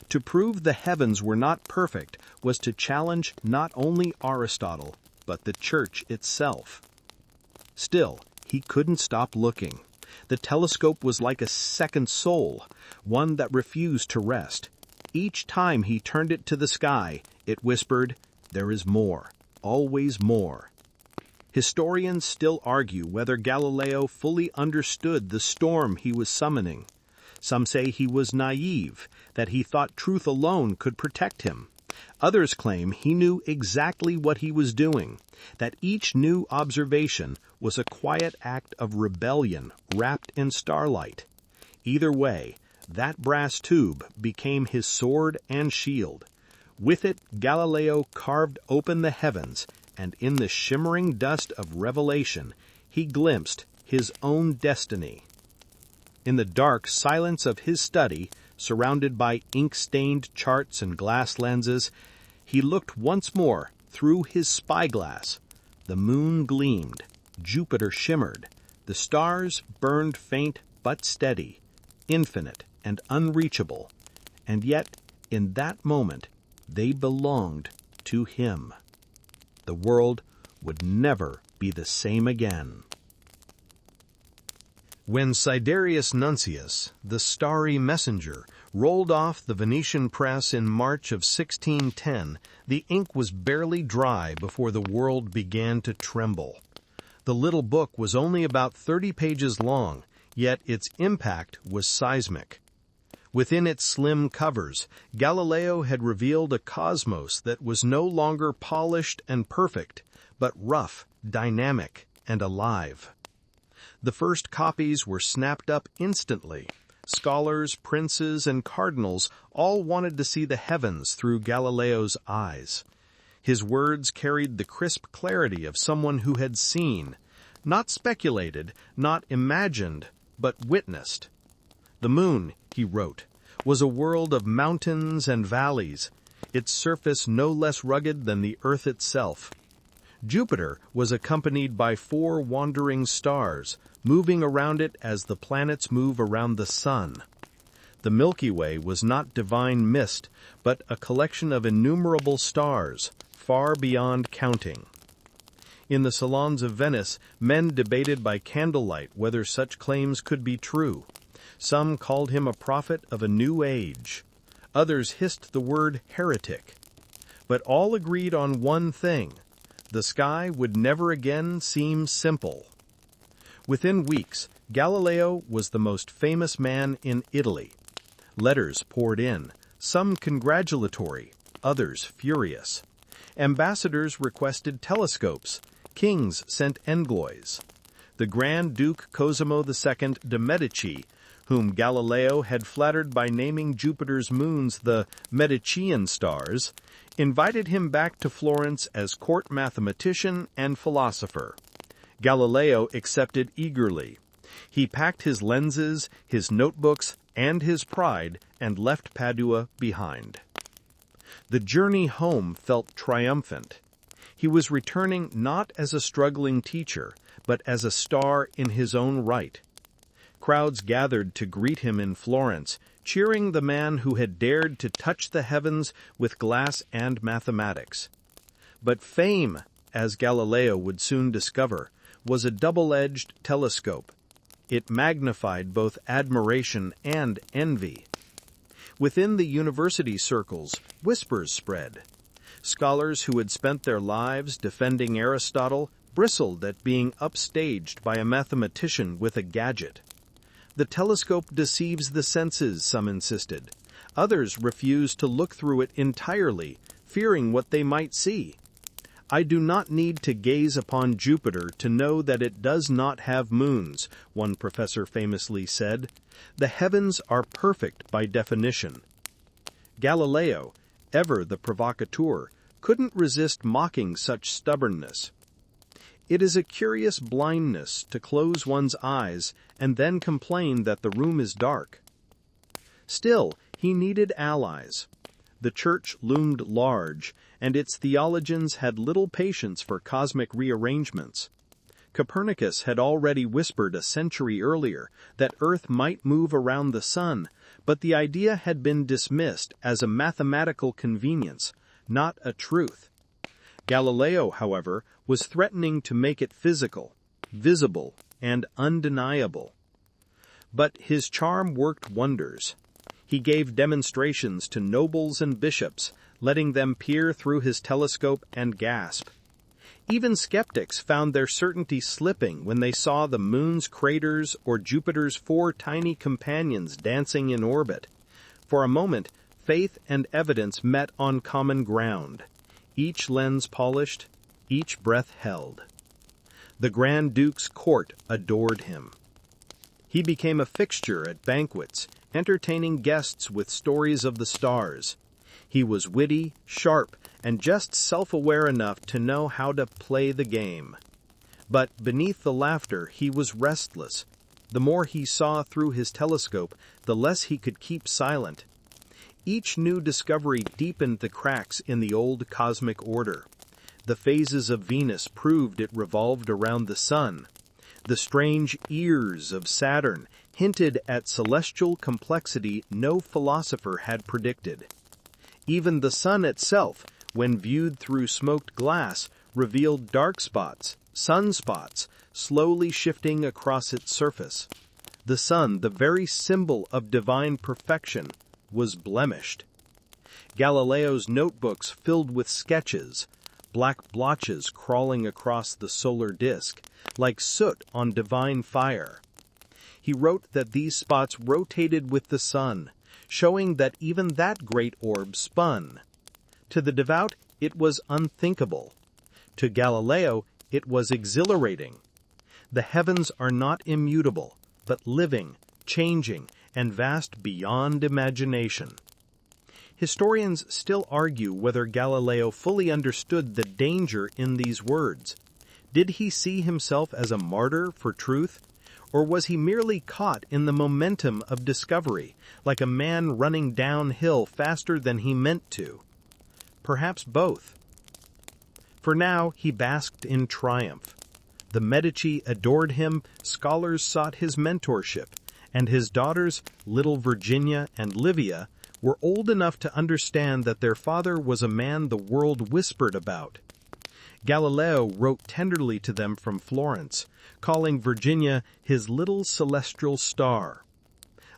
A: To prove the heavens were not perfect was to challenge not only Aristotle, but the Church itself. Still, he couldn't stop looking. The telescope was like a second soul, one that refused to rest. Each time he turned it to the sky, it whispered, "There is more, always more." Historians still argue whether Galileo fully understood the storm he was summoning. Some say he was naive, that he thought truth alone could protect him. Others claim he knew exactly what he was doing, that each new observation was a quiet act of rebellion wrapped in starlight. Either way, that brass tube became his sword and shield. With it, Galileo carved open the heavens, and in the shimmering dust of revelation, he glimpsed his own destiny. In the dark silence of his study, surrounded by ink-stained charts and glass lenses, he looked once more through his spyglass. The moon gleamed, Jupiter shimmered, the stars burned faint but steady, infinite and unreachable, and yet, in that moment, they belonged to him. The world would never be the same again. When Siderius Nuncius, the starry messenger, rolled off the Venetian press in March of 1610, the ink was barely dry before the world began to tremble. The little book was only about 30 pages long, yet its impact was seismic. Within its slim covers, Galileo had revealed a cosmos that was no longer polished and perfect, but rough, dynamic, and alive. The first copies were snapped up instantly. Scholars, princes, and cardinals all wanted to see the heavens through Galileo's eyes. His words carried the crisp clarity of someone who had seen, not speculated, not imagined, but witnessed. The moon, he wrote, was a world of mountains and valleys, its surface no less rugged than the earth itself. Jupiter was accompanied by 4 wandering stars, moving around it as the planets move around the sun. The Milky Way was not divine mist, but a collection of innumerable stars, far beyond counting. In the salons of Venice, men debated by candlelight whether such claims could be true. Some called him a prophet of a new age. Others hissed the word heretic. But all agreed on one thing: the sky would never again seem simple. Within weeks, Galileo was the most famous man in Italy. Letters poured in, some congratulatory, others furious. Ambassadors requested telescopes. Kings sent envoys. The Grand Duke Cosimo II de' Medici, whom Galileo had flattered by naming Jupiter's moons the Medicean stars, invited him back to Florence as court mathematician and philosopher. Galileo accepted eagerly. He packed his lenses, his notebooks, and his pride and left Padua behind. The journey home felt triumphant. He was returning not as a struggling teacher, but as a star in his own right. Crowds gathered to greet him in Florence, cheering the man who had dared to touch the heavens with glass and mathematics. But fame, as Galileo would soon discover, was a double-edged telescope. It magnified both admiration and envy. Within the university circles, whispers spread. Scholars who had spent their lives defending Aristotle bristled at being upstaged by a mathematician with a gadget. The telescope deceives the senses, some insisted. Others refused to look through it entirely, fearing what they might see. I do not need to gaze upon Jupiter to know that it does not have moons, one professor famously said. The heavens are perfect by definition. Galileo, ever the provocateur, couldn't resist mocking such stubbornness. It is a curious blindness to close one's eyes and then complain that the room is dark. Still, he needed allies. The church loomed large, and its theologians had little patience for cosmic rearrangements. Copernicus had already whispered a century earlier that Earth might move around the sun, but the idea had been dismissed as a mathematical convenience, not a truth. Galileo, however, was threatening to make it physical, visible, and undeniable. But his charm worked wonders. He gave demonstrations to nobles and bishops, letting them peer through his telescope and gasp. Even skeptics found their certainty slipping when they saw the moon's craters or Jupiter's 4 tiny companions dancing in orbit. For a moment, faith and evidence met on common ground. Each lens polished, each breath held. The Grand Duke's court adored him. He became a fixture at banquets, entertaining guests with stories of the stars. He was witty, sharp, and just self-aware enough to know how to play the game. But beneath the laughter, he was restless. The more he saw through his telescope, the less he could keep silent. Each new discovery deepened the cracks in the old cosmic order. The phases of Venus proved it revolved around the sun. The strange ears of Saturn hinted at celestial complexity no philosopher had predicted. Even the sun itself, when viewed through smoked glass, revealed dark spots, sunspots, slowly shifting across its surface. The sun, the very symbol of divine perfection, was blemished. Galileo's notebooks filled with sketches, black blotches crawling across the solar disk, like soot on divine fire. He wrote that these spots rotated with the sun, showing that even that great orb spun. To the devout, it was unthinkable. To Galileo, it was exhilarating. The heavens are not immutable, but living, changing, and vast beyond imagination. Historians still argue whether Galileo fully understood the danger in these words. Did he see himself as a martyr for truth, or was he merely caught in the momentum of discovery, like a man running downhill faster than he meant to? Perhaps both. For now, he basked in triumph. The Medici adored him, scholars sought his mentorship, and his daughters, little Virginia and Livia, were old enough to understand that their father was a man the world whispered about. Galileo wrote tenderly to them from Florence, calling Virginia his little celestial star.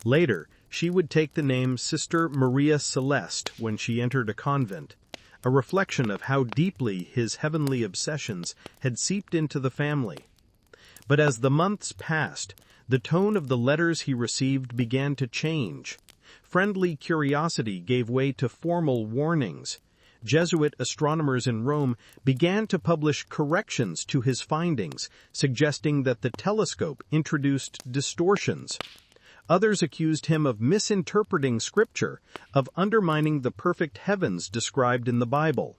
A: Later, she would take the name Sister Maria Celeste when she entered a convent, a reflection of how deeply his heavenly obsessions had seeped into the family. But as the months passed, the tone of the letters he received began to change. Friendly curiosity gave way to formal warnings. Jesuit astronomers in Rome began to publish corrections to his findings, suggesting that the telescope introduced distortions. Others accused him of misinterpreting Scripture, of undermining the perfect heavens described in the Bible.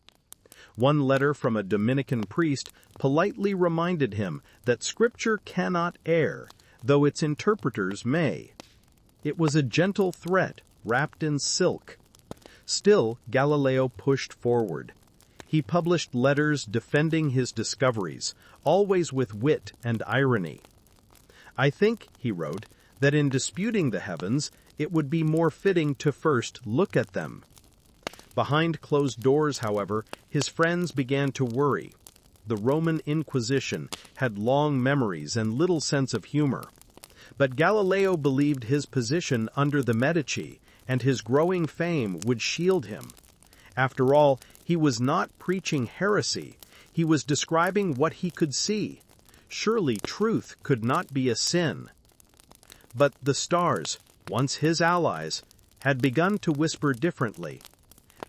A: One letter from a Dominican priest politely reminded him that Scripture cannot err, though its interpreters may. It was a gentle threat wrapped in silk. Still, Galileo pushed forward. He published letters defending his discoveries, always with wit and irony. "I think," he wrote, "that in disputing the heavens, it would be more fitting to first look at them." Behind closed doors, however, his friends began to worry. The Roman Inquisition had long memories and little sense of humor. But Galileo believed his position under the Medici, and his growing fame would shield him. After all, he was not preaching heresy. He was describing what he could see. Surely truth could not be a sin. But the stars, once his allies, had begun to whisper differently.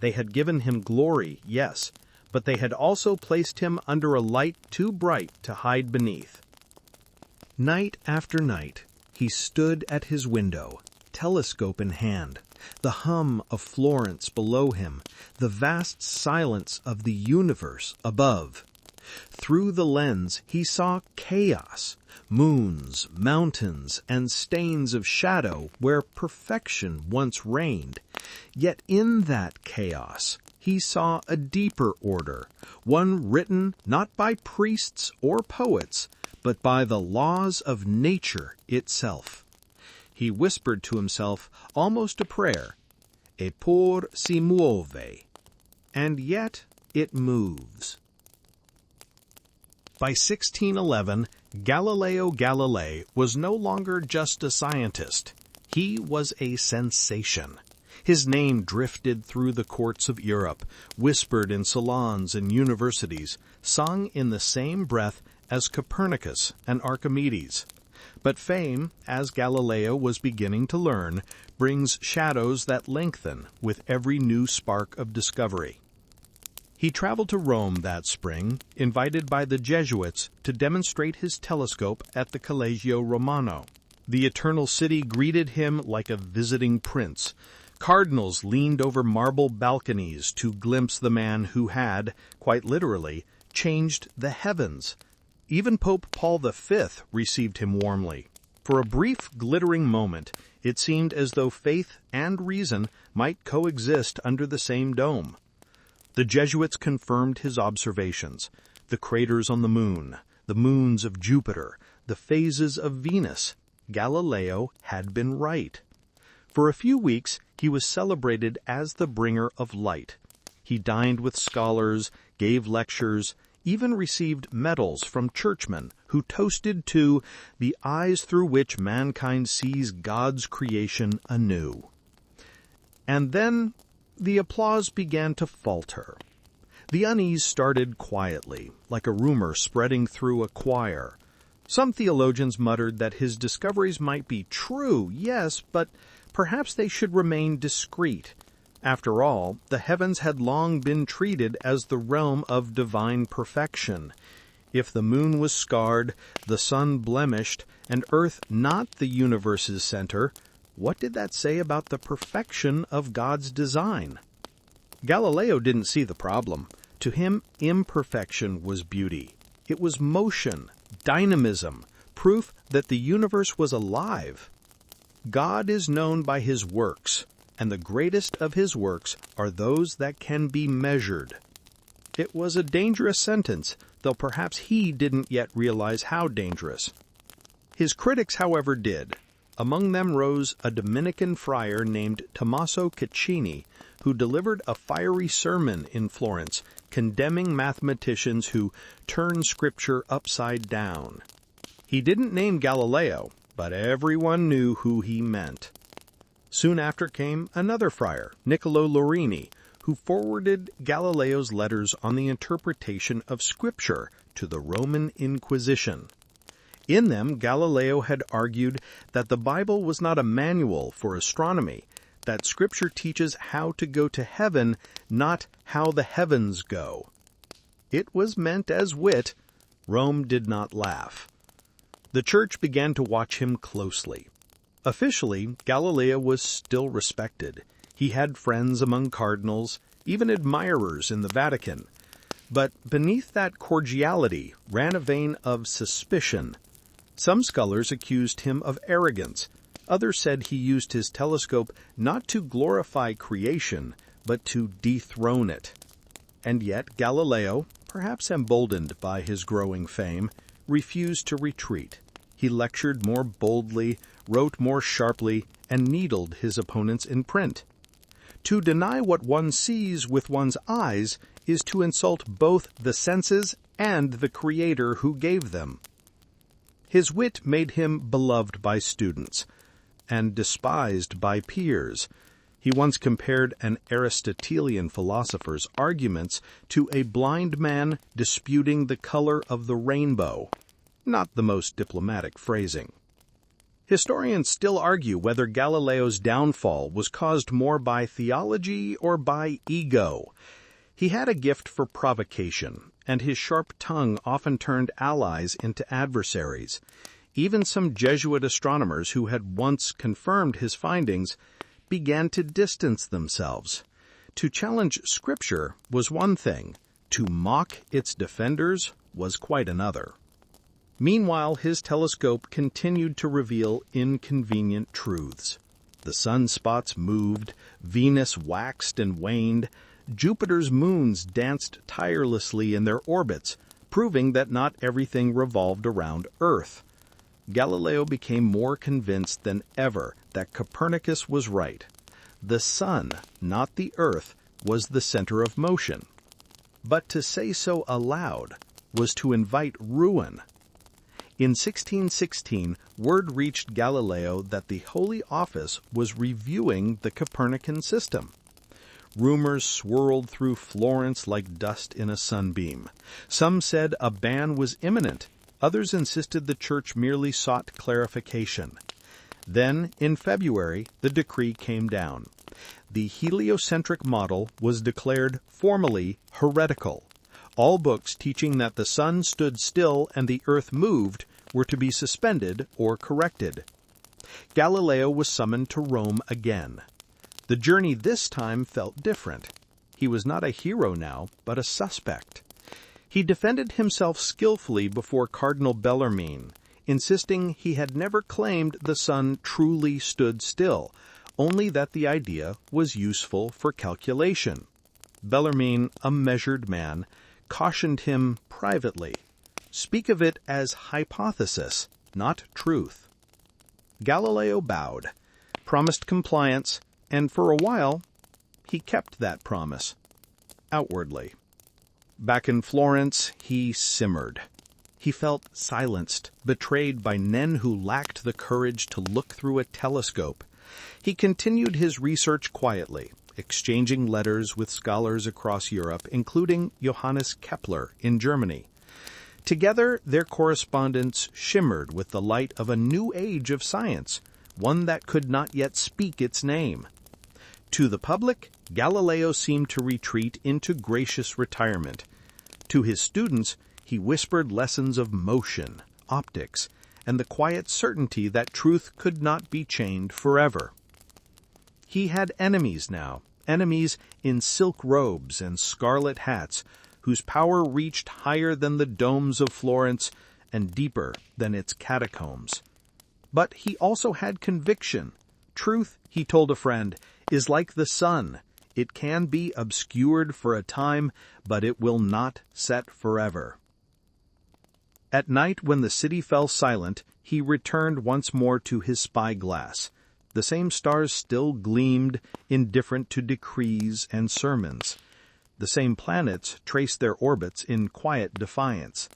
A: They had given him glory, yes, but they had also placed him under a light too bright to hide beneath. Night after night, he stood at his window, telescope in hand, the hum of Florence below him, the vast silence of the universe above. Through the lens he saw chaos, moons, mountains, and stains of shadow where perfection once reigned. Yet in that chaos he saw a deeper order, one written not by priests or poets, but by the laws of nature itself. He whispered to himself almost a prayer, "Eppur si muove," and yet it moves. By 1611, Galileo Galilei was no longer just a scientist. He was a sensation. His name drifted through the courts of Europe, whispered in salons and universities, sung in the same breath as Copernicus and Archimedes. But fame, as Galileo was beginning to learn, brings shadows that lengthen with every new spark of discovery. He traveled to Rome that spring, invited by the Jesuits to demonstrate his telescope at the Collegio Romano. The Eternal City greeted him like a visiting prince. Cardinals leaned over marble balconies to glimpse the man who had, quite literally, changed the heavens. Even Pope Paul V received him warmly. For a brief, glittering moment, it seemed as though faith and reason might coexist under the same dome. The Jesuits confirmed his observations: the craters on the moon, the moons of Jupiter, the phases of Venus. Galileo had been right. For a few weeks, he was celebrated as the bringer of light. He dined with scholars, gave lectures, even received medals from churchmen who toasted to the eyes through which mankind sees God's creation anew. And then the applause began to falter. The unease started quietly, like a rumor spreading through a choir. Some theologians muttered that his discoveries might be true, yes, but perhaps they should remain discreet. After all, the heavens had long been treated as the realm of divine perfection. If the moon was scarred, the sun blemished, and earth not the universe's center, what did that say about the perfection of God's design? Galileo didn't see the problem. To him, imperfection was beauty. It was motion, dynamism, proof that the universe was alive. God is known by his works, and the greatest of his works are those that can be measured. It was a dangerous sentence, though perhaps he didn't yet realize how dangerous. His critics, however, did. Among them rose a Dominican friar named Tommaso Caccini, who delivered a fiery sermon in Florence, condemning mathematicians who turn Scripture upside down. He didn't name Galileo, but everyone knew who he meant. Soon after came another friar, Niccolo Lorini, who forwarded Galileo's letters on the interpretation of Scripture to the Roman Inquisition. In them, Galileo had argued that the Bible was not a manual for astronomy, that Scripture teaches how to go to heaven, not how the heavens go. It was meant as wit. Rome did not laugh. The Church began to watch him closely. Officially, Galileo was still respected. He had friends among cardinals, even admirers in the Vatican. But beneath that cordiality ran a vein of suspicion. Some scholars accused him of arrogance. Others said he used his telescope not to glorify creation, but to dethrone it. And yet Galileo, perhaps emboldened by his growing fame, refused to retreat. He lectured more boldly, wrote more sharply, and needled his opponents in print. To deny what one sees with one's eyes is to insult both the senses and the Creator who gave them. His wit made him beloved by students and despised by peers. He once compared an Aristotelian philosopher's arguments to a blind man disputing the color of the rainbow. Not the most diplomatic phrasing. Historians still argue whether Galileo's downfall was caused more by theology or by ego. He had a gift for provocation, and his sharp tongue often turned allies into adversaries. Even some Jesuit astronomers who had once confirmed his findings began to distance themselves. To challenge Scripture was one thing. To mock its defenders was quite another. Meanwhile, his telescope continued to reveal inconvenient truths. The sunspots moved, Venus waxed and waned, Jupiter's moons danced tirelessly in their orbits, proving that not everything revolved around Earth. Galileo became more convinced than ever that Copernicus was right. The sun, not the Earth, was the center of motion. But to say so aloud was to invite ruin. In 1616, word reached Galileo that the Holy Office was reviewing the Copernican system. Rumors swirled through Florence like dust in a sunbeam. Some said a ban was imminent. Others insisted the Church merely sought clarification. Then, in February, the decree came down. The heliocentric model was declared formally heretical. All books teaching that the sun stood still and the earth moved were to be suspended or corrected. Galileo was summoned to Rome again. The journey this time felt different. He was not a hero now, but a suspect. He defended himself skillfully before Cardinal Bellarmine, insisting he had never claimed the sun truly stood still, only that the idea was useful for calculation. Bellarmine, a measured man, cautioned him privately. Speak of it as hypothesis, not truth. Galileo bowed, promised compliance, and for a while, he kept that promise, outwardly. Back in Florence, he simmered. He felt silenced, betrayed by men who lacked the courage to look through a telescope. He continued his research quietly, exchanging letters with scholars across Europe, including Johannes Kepler in Germany. Together, their correspondence shimmered with the light of a new age of science, one that could not yet speak its name. To the public, Galileo seemed to retreat into gracious retirement. To his students, he whispered lessons of motion, optics, and the quiet certainty that truth could not be chained forever. He had enemies now, enemies in silk robes and scarlet hats, whose power reached higher than the domes of Florence and deeper than its catacombs. But he also had conviction. Truth, he told a friend, is like the sun. It can be obscured for a time, but it will not set forever. At night, when the city fell silent, he returned once more to his spyglass. The same stars still gleamed, indifferent to decrees and sermons. The same planets traced their orbits in quiet defiance.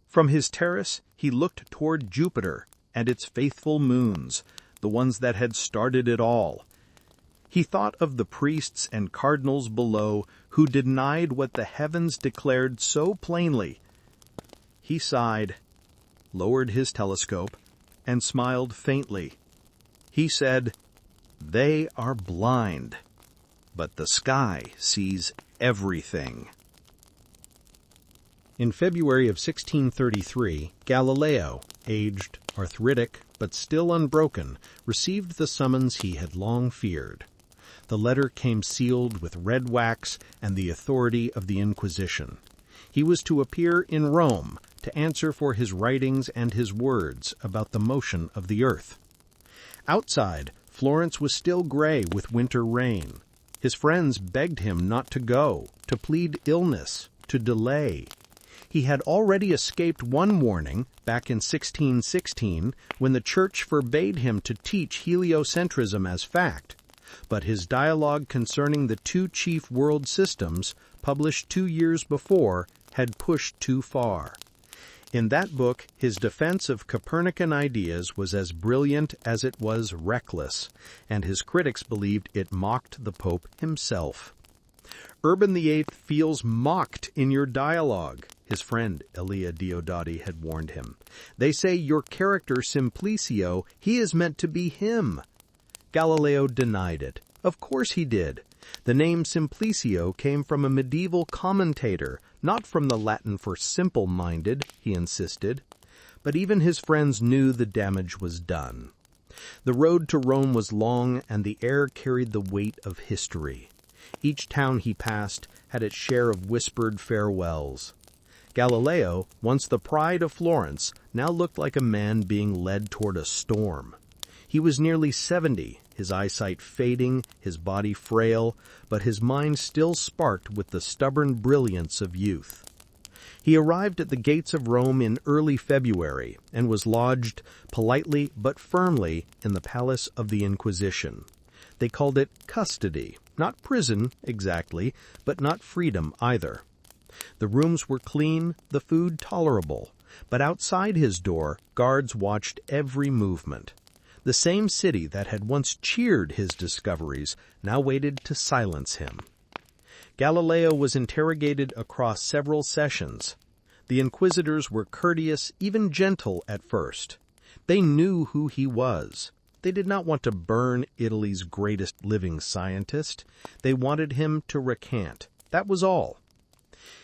A: From his terrace, he looked toward Jupiter and its faithful moons, the ones that had started it all. He thought of the priests and cardinals below who denied what the heavens declared so plainly. He sighed, lowered his telescope, and smiled faintly. He said, "They are blind, but the sky sees everything." In February of 1633, Galileo, aged, arthritic, but still unbroken, received the summons he had long feared. The letter came sealed with red wax and the authority of the Inquisition. He was to appear in Rome to answer for his writings and his words about the motion of the earth. Outside, Florence was still gray with winter rain. His friends begged him not to go, to plead illness, to delay. He had already escaped one warning back in 1616 when the Church forbade him to teach heliocentrism as fact. But his dialogue concerning the two chief world systems, published 2 years before, had pushed too far. In that book, his defense of Copernican ideas was as brilliant as it was reckless, and his critics believed it mocked the Pope himself. Urban VIII feels mocked in your dialogue, his friend Elia Diodati had warned him. They say your character Simplicio, he is meant to be him. Galileo denied it. Of course he did. The name Simplicio came from a medieval commentator, not from the Latin for simple-minded, he insisted. But even his friends knew the damage was done. The road to Rome was long, and the air carried the weight of history. Each town he passed had its share of whispered farewells. Galileo, once the pride of Florence, now looked like a man being led toward a storm. He was nearly 70, his eyesight fading, his body frail, but his mind still sparked with the stubborn brilliance of youth. He arrived at the gates of Rome in early February and was lodged politely but firmly in the palace of the Inquisition. They called it custody, not prison exactly, but not freedom either. The rooms were clean, the food tolerable, but outside his door, guards watched every movement. The same city that had once cheered his discoveries now waited to silence him. Galileo was interrogated across several sessions. The inquisitors were courteous, even gentle at first. They knew who he was. They did not want to burn Italy's greatest living scientist. They wanted him to recant. That was all.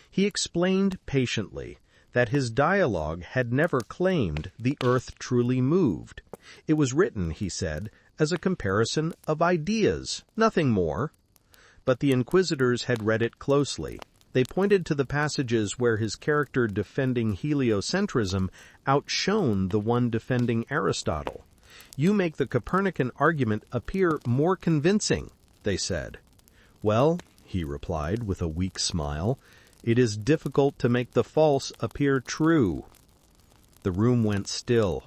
A: He explained patiently that his dialogue had never claimed the earth truly moved. It was written, he said, as a comparison of ideas, nothing more. But the inquisitors had read it closely. They pointed to the passages where his character defending heliocentrism outshone the one defending Aristotle. You make the Copernican argument appear more convincing, they said. Well, he replied with a weak smile, it is difficult to make the false appear true. The room went still.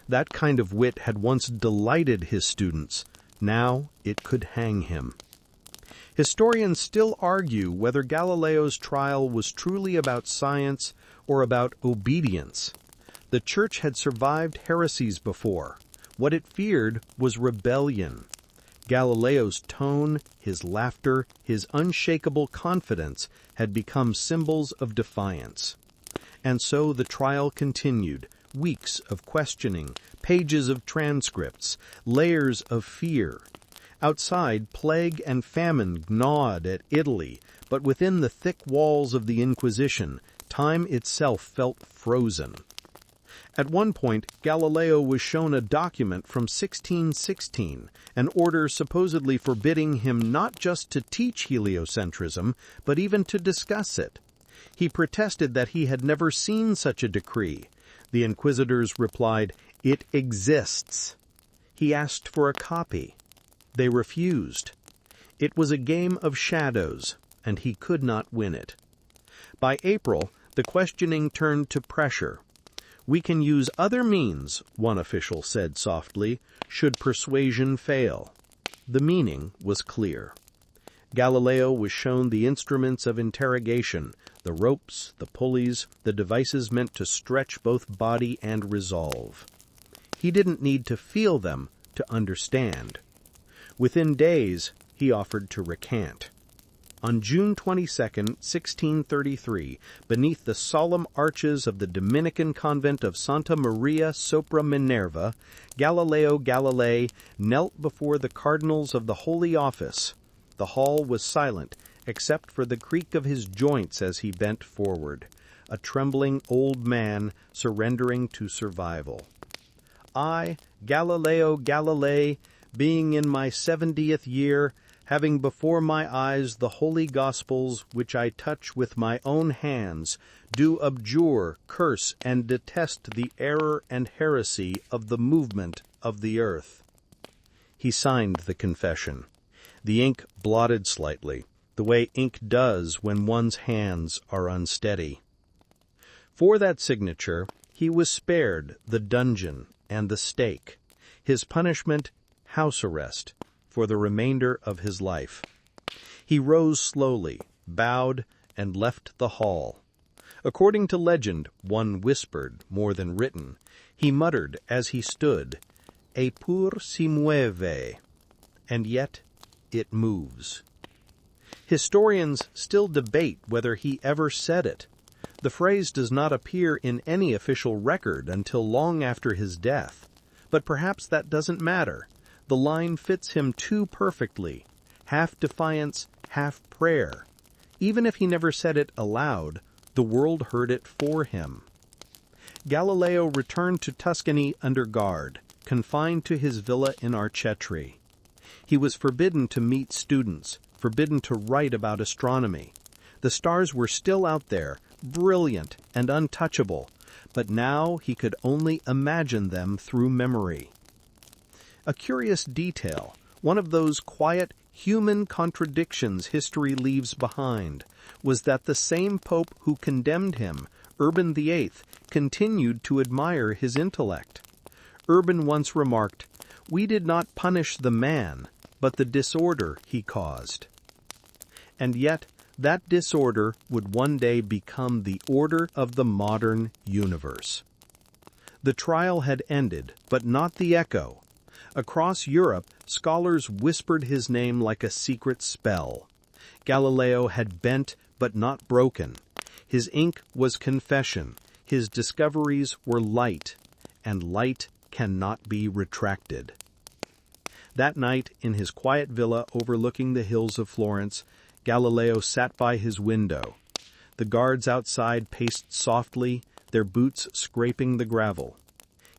A: That kind of wit had once delighted his students. Now it could hang him. Historians still argue whether Galileo's trial was truly about science or about obedience. The Church had survived heresies before. What it feared was rebellion. Galileo's tone, his laughter, his unshakable confidence had become symbols of defiance. And so the trial continued. Weeks of questioning, pages of transcripts, layers of fear. Outside, plague and famine gnawed at Italy, but within the thick walls of the Inquisition, time itself felt frozen. At one point, Galileo was shown a document from 1616, an order supposedly forbidding him not just to teach heliocentrism, but even to discuss it. He protested that he had never seen such a decree. The inquisitors replied, "It exists." He asked for a copy. They refused. It was a game of shadows, and he could not win it. By April, the questioning turned to pressure. "We can use other means," one official said softly, "should persuasion fail." The meaning was clear. Galileo was shown the instruments of interrogation, the ropes, the pulleys, the devices meant to stretch both body and resolve. He didn't need to feel them to understand. Within days, he offered to recant. On June 22, 1633, beneath the solemn arches of the Dominican convent of Santa Maria sopra Minerva, Galileo Galilei knelt before the cardinals of the Holy Office. The hall was silent, except for the creak of his joints as he bent forward, a trembling old man surrendering to survival. I, Galileo Galilei, being in my 70th year, having before my eyes the holy Gospels which I touch with my own hands, do abjure, curse, and detest the error and heresy of the movement of the earth. He signed the confession. The ink blotted slightly, the way ink does when one's hands are unsteady. For that signature, he was spared the dungeon and the stake. His punishment, house arrest, for the remainder of his life. He rose slowly, bowed, and left the hall. According to legend, one whispered more than written. He muttered as he stood, "Epur si mueve," and yet it moves. Historians still debate whether he ever said it. The phrase does not appear in any official record until long after his death. But perhaps that doesn't matter. The line fits him too perfectly. Half defiance, half prayer. Even if he never said it aloud, the world heard it for him. Galileo returned to Tuscany under guard, confined to his villa in Arcetri. He was forbidden to meet students, forbidden to write about astronomy. The stars were still out there, brilliant and untouchable, but now he could only imagine them through memory. A curious detail, one of those quiet human contradictions history leaves behind, was that the same pope who condemned him, Urban VIII, continued to admire his intellect. Urban once remarked, "We did not punish the man, but the disorder he caused." And yet, that disorder would one day become the order of the modern universe. The trial had ended, but not the echo. Across Europe, scholars whispered his name like a secret spell. Galileo had bent but not broken. His ink was confession. His discoveries were light, and light cannot be retracted. That night, in his quiet villa overlooking the hills of Florence, Galileo sat by his window. The guards outside paced softly, their boots scraping the gravel.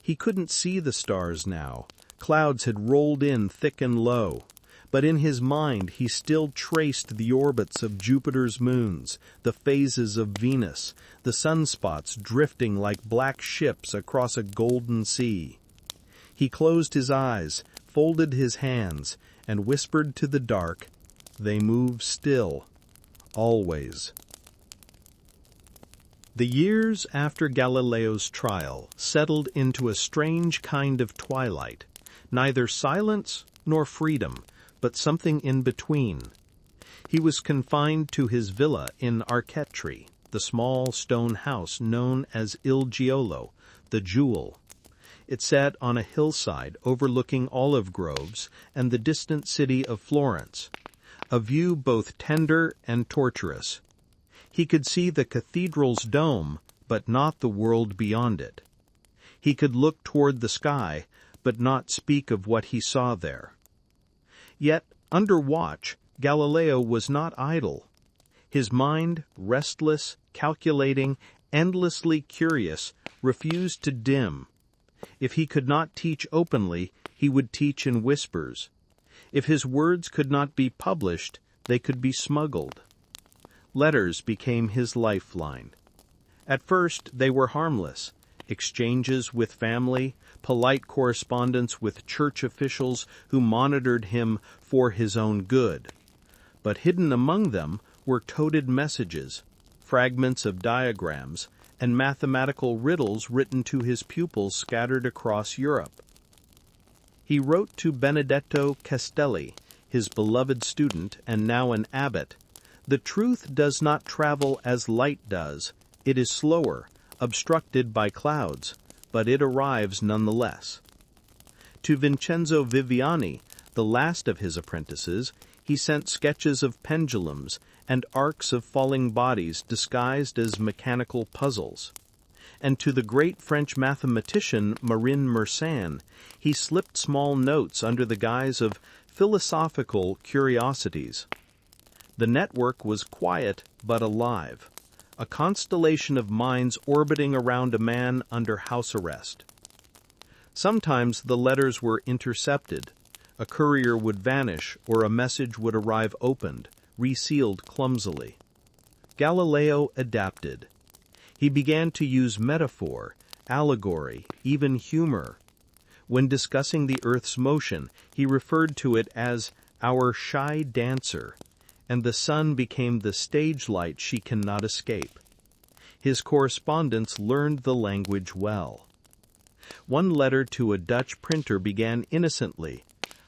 A: He couldn't see the stars now. Clouds had rolled in thick and low. But in his mind he still traced the orbits of Jupiter's moons, the phases of Venus, the sunspots drifting like black ships across a golden sea. He closed his eyes, folded his hands, and whispered to the dark, "They move still, always." The years after Galileo's trial settled into a strange kind of twilight, neither silence nor freedom, but something in between. He was confined to his villa in Arcetri, the small stone house known as Il Giolo, the Jewel. It sat on a hillside overlooking olive groves and the distant city of Florence, a view both tender and torturous. He could see the cathedral's dome, but not the world beyond it. He could look toward the sky, but not speak of what he saw there. Yet, under watch, Galileo was not idle. His mind, restless, calculating, endlessly curious, refused to dim. If he could not teach openly, he would teach in whispers. If his words could not be published, they could be smuggled. Letters became his lifeline. At first, they were harmless. Exchanges with family, polite correspondence with church officials who monitored him for his own good. But hidden among them were coded messages, fragments of diagrams, and mathematical riddles written to his pupils scattered across Europe. He wrote to Benedetto Castelli, his beloved student and now an abbot, "The truth does not travel as light does. It is slower, obstructed by clouds, but it arrives nonetheless." To Vincenzo Viviani, the last of his apprentices, he sent sketches of pendulums and arcs of falling bodies disguised as mechanical puzzles. And to the great French mathematician Marin Mersenne, he slipped small notes under the guise of philosophical curiosities. The network was quiet but alive, a constellation of minds orbiting around a man under house arrest. Sometimes the letters were intercepted. A courier would vanish or a message would arrive opened, resealed clumsily. Galileo adapted. He began to use metaphor, allegory, even humor. When discussing the Earth's motion, he referred to it as our shy dancer, and the sun became the stage light she cannot escape. His correspondents learned the language well. One letter to a Dutch printer began innocently,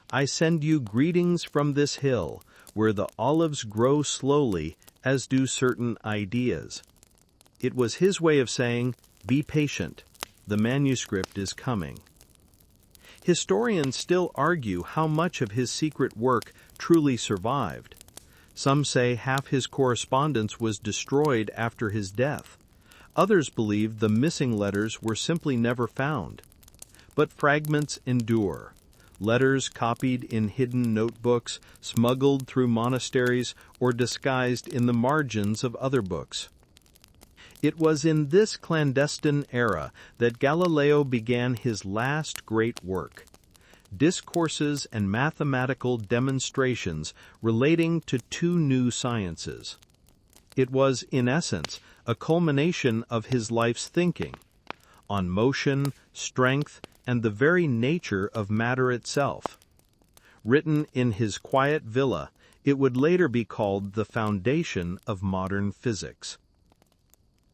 A: "I send you greetings from this hill, where the olives grow slowly, as do certain ideas." It was his way of saying, "Be patient. The manuscript is coming." Historians still argue how much of his secret work truly survived. Some say half his correspondence was destroyed after his death. Others believe the missing letters were simply never found. But fragments endure. Letters copied in hidden notebooks, smuggled through monasteries, or disguised in the margins of other books. It was in this clandestine era that Galileo began his last great work, discourses and mathematical demonstrations relating to two new sciences. It was, in essence, a culmination of his life's thinking on motion, strength, and the very nature of matter itself. Written in his quiet villa, it would later be called the foundation of modern physics.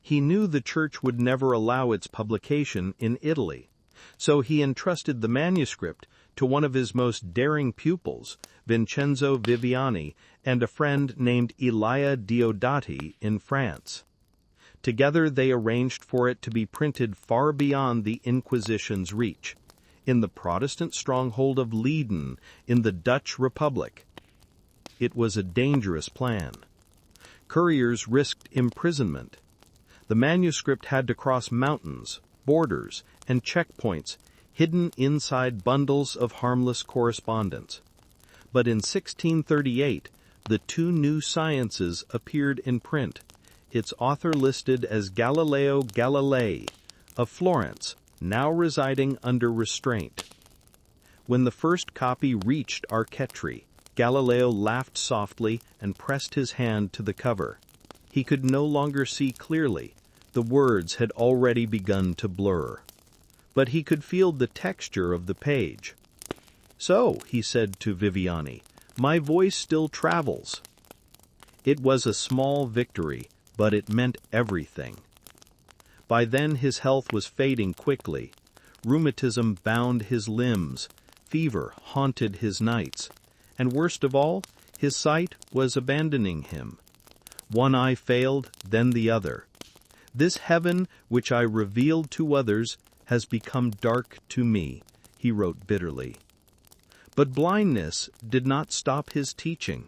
A: He knew the Church would never allow its publication in Italy, so he entrusted the manuscript to one of his most daring pupils, Vincenzo Viviani, and a friend named Elia Diodati in France. Together they arranged for it to be printed far beyond the Inquisition's reach, in the Protestant stronghold of Leiden in the Dutch Republic. It was a dangerous plan. Couriers risked imprisonment. The manuscript had to cross mountains, borders, and checkpoints hidden inside bundles of harmless correspondence. But in 1638, the two new sciences appeared in print, its author listed as Galileo Galilei, of Florence, now residing under restraint. When the first copy reached Arcetri, Galileo laughed softly and pressed his hand to the cover. He could no longer see clearly. The words had already begun to blur. But he could feel the texture of the page. "So," he said to Viviani, "my voice still travels." It was a small victory, but it meant everything. By then his health was fading quickly. Rheumatism bound his limbs, fever haunted his nights, and worst of all, his sight was abandoning him. One eye failed, then the other. "This heaven which I revealed to others has become dark to me," he wrote bitterly. But blindness did not stop his teaching.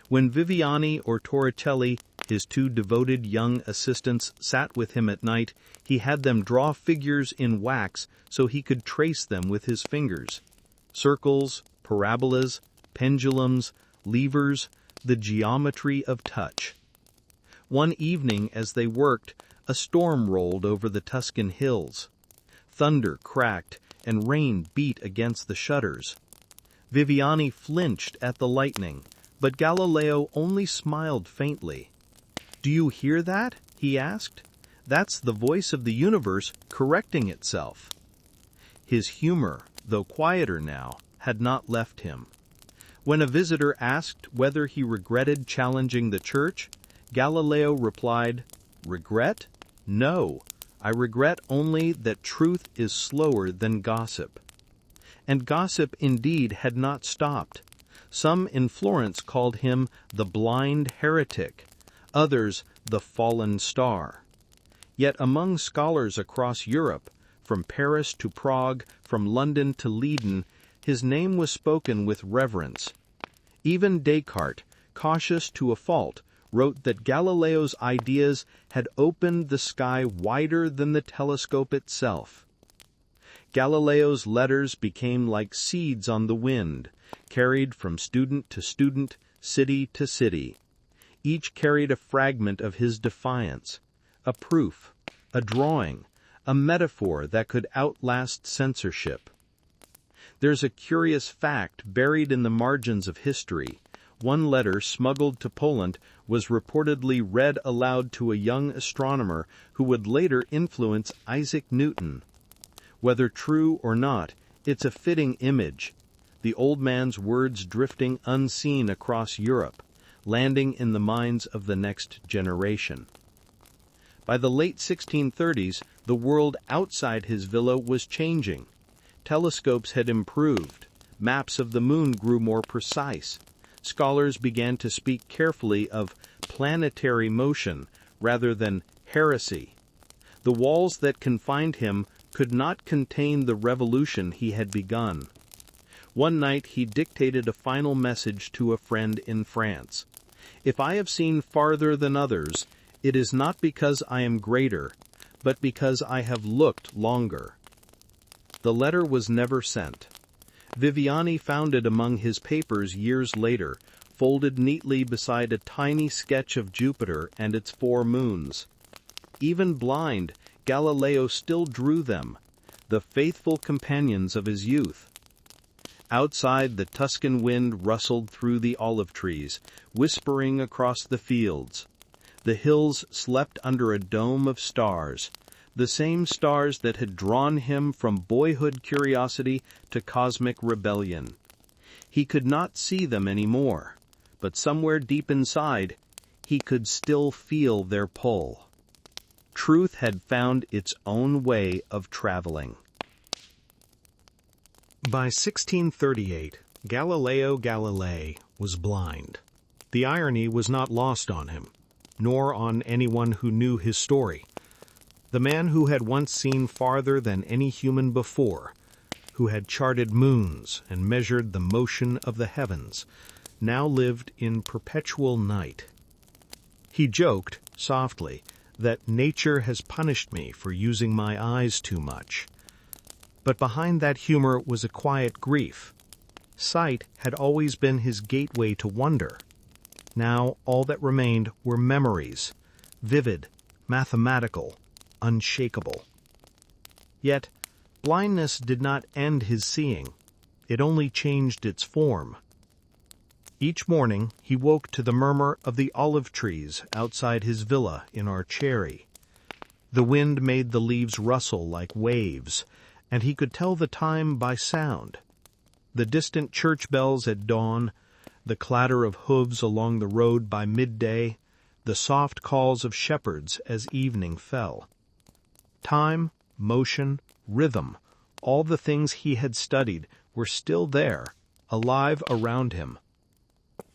A: When Viviani or Torricelli, his two devoted young assistants, sat with him at night, he had them draw figures in wax so he could trace them with his fingers. Circles, parabolas, pendulums, levers, the geometry of touch. One evening as they worked, a storm rolled over the Tuscan hills. Thunder cracked and rain beat against the shutters. Viviani flinched at the lightning, but Galileo only smiled faintly. "Do you hear that?" he asked. "That's the voice of the universe correcting itself." His humor, though quieter now, had not left him. When a visitor asked whether he regretted challenging the Church, Galileo replied, "Regret? No, I regret only that truth is slower than gossip." And gossip indeed had not stopped. Some in Florence called him the blind heretic, others the fallen star. Yet among scholars across Europe, from Paris to Prague, from London to Leiden, his name was spoken with reverence. Even Descartes, cautious to a fault, wrote that Galileo's ideas had opened the sky wider than the telescope itself. Galileo's letters became like seeds on the wind, carried from student to student, city to city. Each carried a fragment of his defiance, a proof, a drawing, a metaphor that could outlast censorship. There's a curious fact buried in the margins of history. One letter smuggled to Poland was reportedly read aloud to a young astronomer who would later influence Isaac Newton. Whether true or not, it's a fitting image. The old man's words drifting unseen across Europe, landing in the minds of the next generation. By the late 1630s, the world outside his villa was changing. Telescopes had improved. Maps of the moon grew more precise. Scholars began to speak carefully of planetary motion rather than heresy. The walls that confined him could not contain the revolution he had begun. One night he dictated a final message to a friend in France. "If I have seen farther than others, it is not because I am greater, but because I have looked longer." The letter was never sent. Viviani found it among his papers years later, folded neatly beside a tiny sketch of Jupiter and its 4 moons. Even blind, Galileo still drew them, the faithful companions of his youth. Outside, the Tuscan wind rustled through the olive trees, whispering across the fields. The hills slept under a dome of stars, the same stars that had drawn him from boyhood curiosity to cosmic rebellion. He could not see them anymore, but somewhere deep inside, he could still feel their pull. Truth had found its own way of traveling. By 1638, Galileo Galilei was blind. The irony was not lost on him, nor on anyone who knew his story. The man who had once seen farther than any human before, who had charted moons and measured the motion of the heavens, now lived in perpetual night. He joked, softly, that nature has punished me for using my eyes too much. But behind that humor was a quiet grief. Sight had always been his gateway to wonder. Now all that remained were memories, vivid, mathematical, unshakable. Yet, blindness did not end his seeing. It only changed its form. Each morning he woke to the murmur of the olive trees outside his villa in Arcieri. The wind made the leaves rustle like waves, and he could tell the time by sound. The distant church bells at dawn, the clatter of hooves along the road by midday, the soft calls of shepherds as evening fell. Time, motion, rhythm, all the things he had studied were still there, alive around him.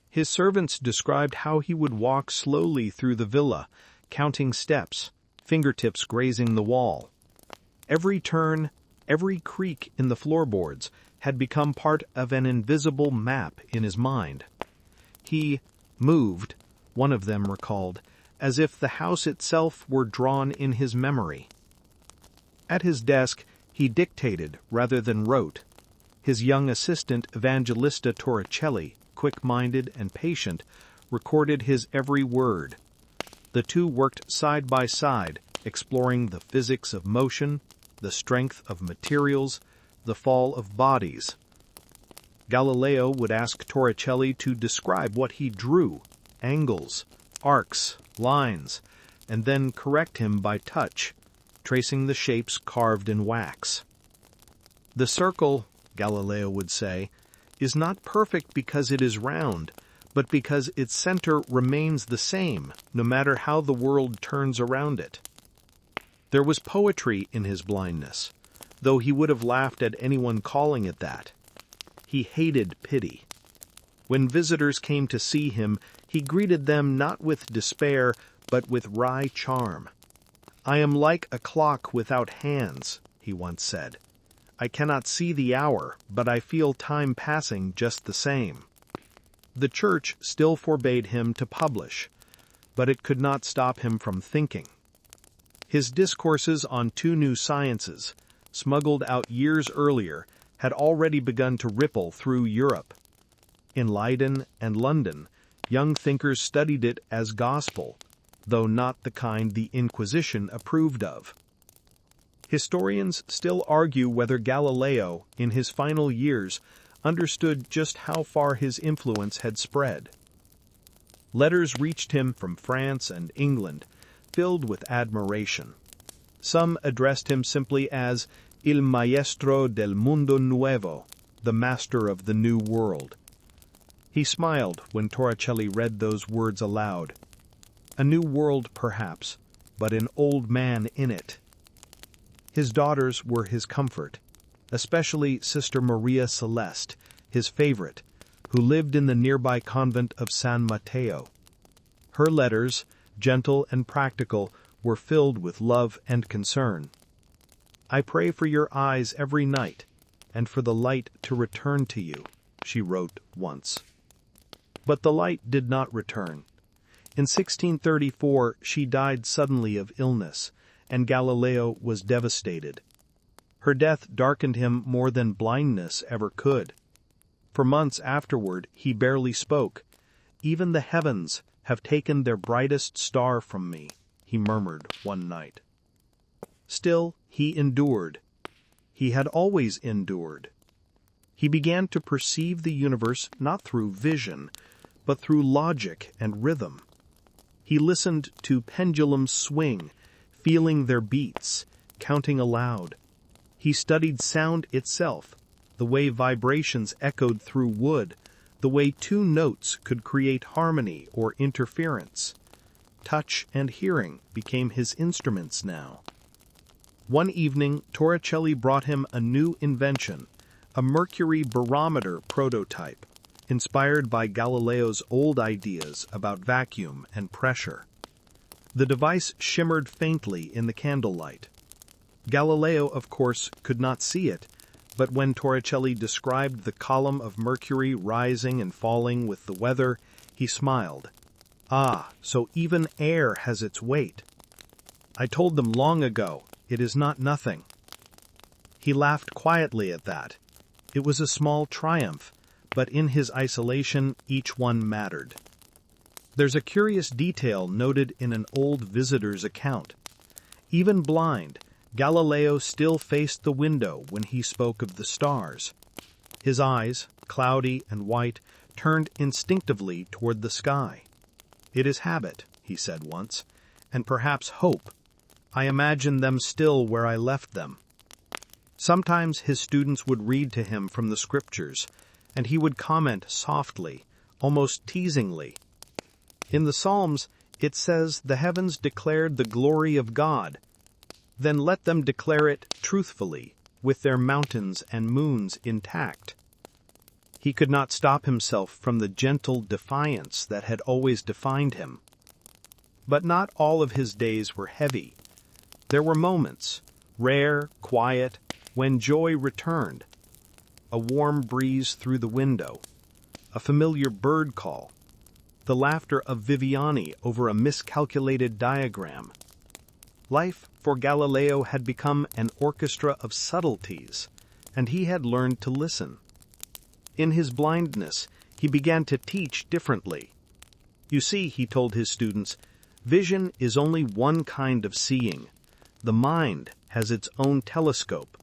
A: His servants described how he would walk slowly through the villa, counting steps, fingertips grazing the wall. Every turn, every creak in the floorboards had become part of an invisible map in his mind. He moved, one of them recalled, as if the house itself were drawn in his memory. At his desk, he dictated rather than wrote. His young assistant, Evangelista Torricelli, quick-minded and patient, recorded his every word. The two worked side by side, exploring the physics of motion, the strength of materials, the fall of bodies. Galileo would ask Torricelli to describe what he drew, angles, arcs, lines, and then correct him by touch, tracing the shapes carved in wax. "The circle," Galileo would say, "is not perfect because it is round, but because its center remains the same, no matter how the world turns around it." There was poetry in his blindness, though he would have laughed at anyone calling it that. He hated pity. When visitors came to see him, he greeted them not with despair, but with wry charm. "I am like a clock without hands," he once said. "I cannot see the hour, but I feel time passing just the same." The church still forbade him to publish, but it could not stop him from thinking. His discourses on 2 new sciences, smuggled out years earlier, had already begun to ripple through Europe. In Leiden and London, young thinkers studied it as gospel, though not the kind the Inquisition approved of. Historians still argue whether Galileo, in his final years, understood just how far his influence had spread. Letters reached him from France and England, filled with admiration. Some addressed him simply as Il Maestro del Mundo Nuevo, the master of the new world. He smiled when Torricelli read those words aloud. A new world, perhaps, but an old man in it. His daughters were his comfort, especially Sister Maria Celeste, his favorite, who lived in the nearby convent of San Mateo. Her letters, gentle and practical, were filled with love and concern. "I pray for your eyes every night, and for the light to return to you," she wrote once. But the light did not return. In 1634 she died suddenly of illness, and Galileo was devastated. Her death darkened him more than blindness ever could. For months afterward he barely spoke. "Even the heavens have taken their brightest star from me," he murmured one night. Still, he endured. He had always endured. He began to perceive the universe not through vision, but through logic and rhythm. He listened to pendulums swing, feeling their beats, counting aloud. He studied sound itself, the way vibrations echoed through wood, the way two notes could create harmony or interference. Touch and hearing became his instruments now. One evening, Torricelli brought him a new invention, a mercury barometer prototype, inspired by Galileo's old ideas about vacuum and pressure. The device shimmered faintly in the candlelight. Galileo, of course, could not see it, but when Torricelli described the column of mercury rising and falling with the weather, he smiled. "Ah, so even air has its weight. I told them long ago, it is not nothing." He laughed quietly at that. It was a small triumph, but in his isolation each one mattered. There's a curious detail noted in an old visitor's account. Even blind, Galileo still faced the window when he spoke of the stars. His eyes, cloudy and white, turned instinctively toward the sky. "It is habit," he said once, "and perhaps hope. I imagine them still where I left them." Sometimes his students would read to him from the scriptures, and he would comment softly, almost teasingly. "In the Psalms, it says the heavens declared the glory of God. Then let them declare it truthfully, with their mountains and moons intact." He could not stop himself from the gentle defiance that had always defined him. But not all of his days were heavy. There were moments, rare, quiet, when joy returned. A warm breeze through the window, a familiar bird call, the laughter of Viviani over a miscalculated diagram. Life for Galileo had become an orchestra of subtleties, and he had learned to listen. In his blindness, he began to teach differently. "You see," he told his students, "vision is only one kind of seeing. The mind has its own telescope."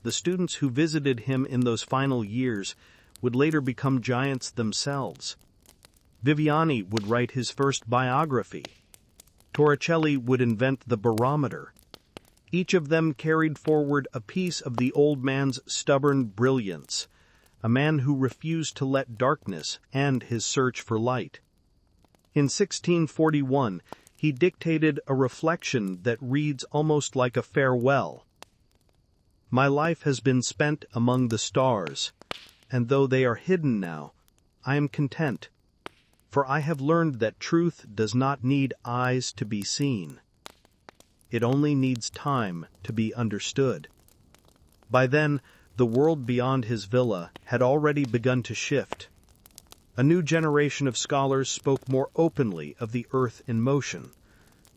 A: The students who visited him in those final years would later become giants themselves. Viviani would write his first biography. Torricelli would invent the barometer. Each of them carried forward a piece of the old man's stubborn brilliance, a man who refused to let darkness end his search for light. In 1641, he dictated a reflection that reads almost like a farewell. "My life has been spent among the stars, and though they are hidden now, I am content. For I have learned that truth does not need eyes to be seen. It only needs time to be understood." By then, the world beyond his villa had already begun to shift. A new generation of scholars spoke more openly of the earth in motion.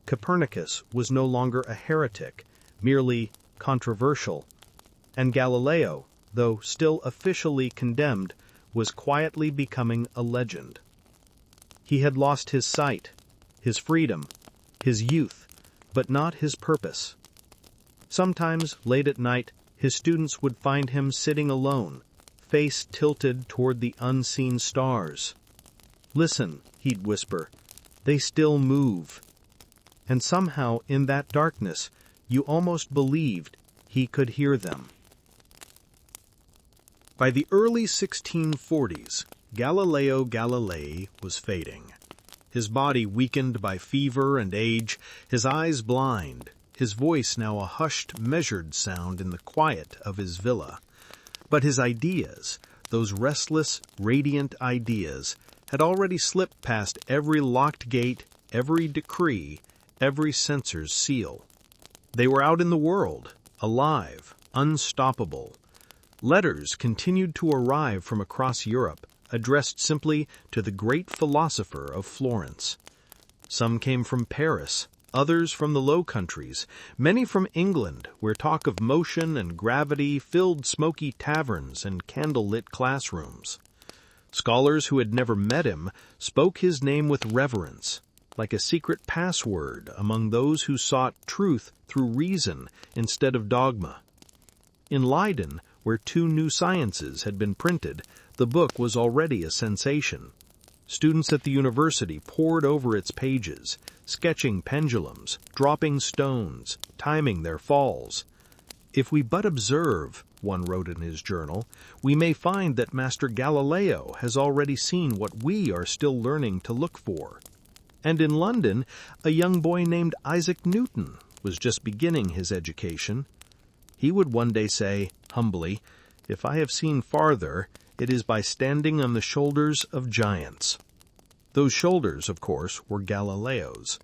A: Copernicus was no longer a heretic, merely controversial, and Galileo, though still officially condemned, was quietly becoming a legend. He had lost his sight, his freedom, his youth, but not his purpose. Sometimes, late at night, his students would find him sitting alone, face tilted toward the unseen stars. "Listen," he'd whisper, "they still move." And somehow, in that darkness, you almost believed he could hear them. By the early 1640s, Galileo Galilei was fading. His body weakened by fever and age, his eyes blind, his voice now a hushed, measured sound in the quiet of his villa. But his ideas, those restless, radiant ideas, had already slipped past every locked gate, every decree, every sensor's seal. They were out in the world, alive, unstoppable. Letters continued to arrive from across Europe, addressed simply to the great philosopher of Florence. Some came from Paris, others from the Low Countries, many from England, where talk of motion and gravity filled smoky taverns and candle-lit classrooms. Scholars who had never met him spoke his name with reverence, like a secret password among those who sought truth through reason instead of dogma. In Leiden, where 2 new sciences had been printed, the book was already a sensation. Students at the university pored over its pages, sketching pendulums, dropping stones, timing their falls. "If we but observe," one wrote in his journal, "we may find that Master Galileo has already seen what we are still learning to look for." And in London, a young boy named Isaac Newton was just beginning his education. He would one day say, humbly, "If I have seen farther, it is by standing on the shoulders of giants." Those shoulders, of course, were Galileo's.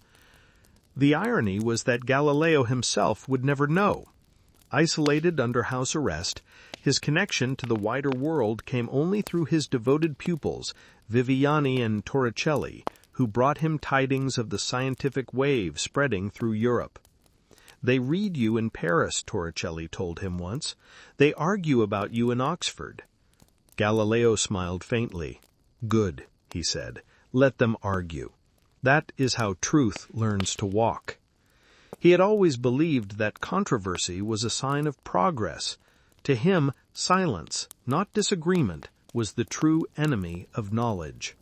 A: The irony was that Galileo himself would never know. Isolated under house arrest, his connection to the wider world came only through his devoted pupils, Viviani and Torricelli, who brought him tidings of the scientific wave spreading through Europe. "They read you in Paris," Torricelli told him once. "They argue about you in Oxford." Galileo smiled faintly. "Good," he said. "Let them argue. That is how truth learns to walk." He had always believed that controversy was a sign of progress. To him, silence, not disagreement, was the true enemy of knowledge.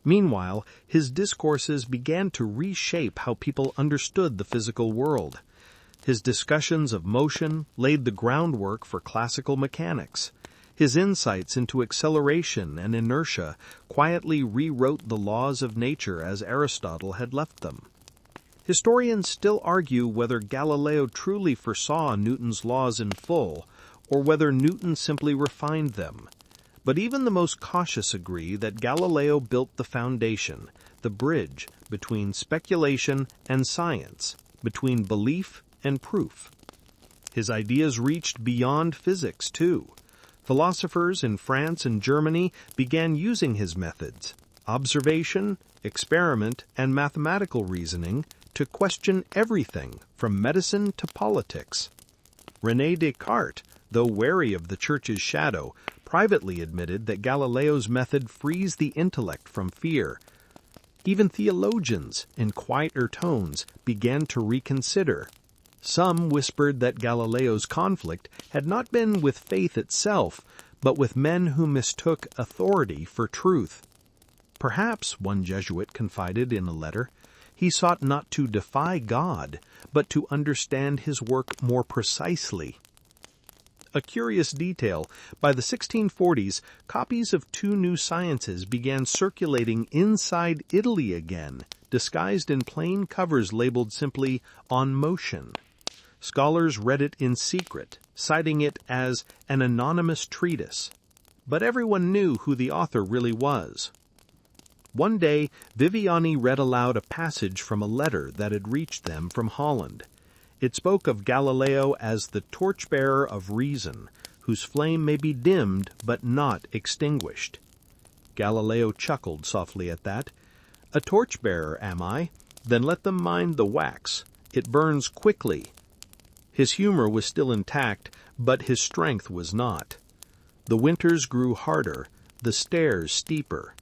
A: Meanwhile, his discourses began to reshape how people understood the physical world. His discussions of motion laid the groundwork for classical mechanics. His insights into acceleration and inertia quietly rewrote the laws of nature as Aristotle had left them. Historians still argue whether Galileo truly foresaw Newton's laws in full, or whether Newton simply refined them. But even the most cautious agree that Galileo built the foundation, the bridge between speculation and science, between belief and proof. His ideas reached beyond physics, too. Philosophers in France and Germany began using his methods, observation, experiment, and mathematical reasoning, to question everything from medicine to politics. René Descartes, though wary of the Church's shadow, privately admitted that Galileo's method frees the intellect from fear. Even theologians, in quieter tones, began to reconsider. Some whispered that Galileo's conflict had not been with faith itself, but with men who mistook authority for truth. Perhaps, one Jesuit confided in a letter, he sought not to defy God, but to understand his work more precisely. A curious detail, by the 1640s, copies of 2 new sciences began circulating inside Italy again, disguised in plain covers labeled simply "On Motion." Scholars read it in secret, citing it as an anonymous treatise. But everyone knew who the author really was. One day, Viviani read aloud a passage from a letter that had reached them from Holland. It spoke of Galileo as the torchbearer of reason, whose flame may be dimmed but not extinguished. Galileo chuckled softly at that. "A torchbearer, am I? Then let them mind the wax. It burns quickly." His humor was still intact, but his strength was not. The winters grew harder, the stairs steeper.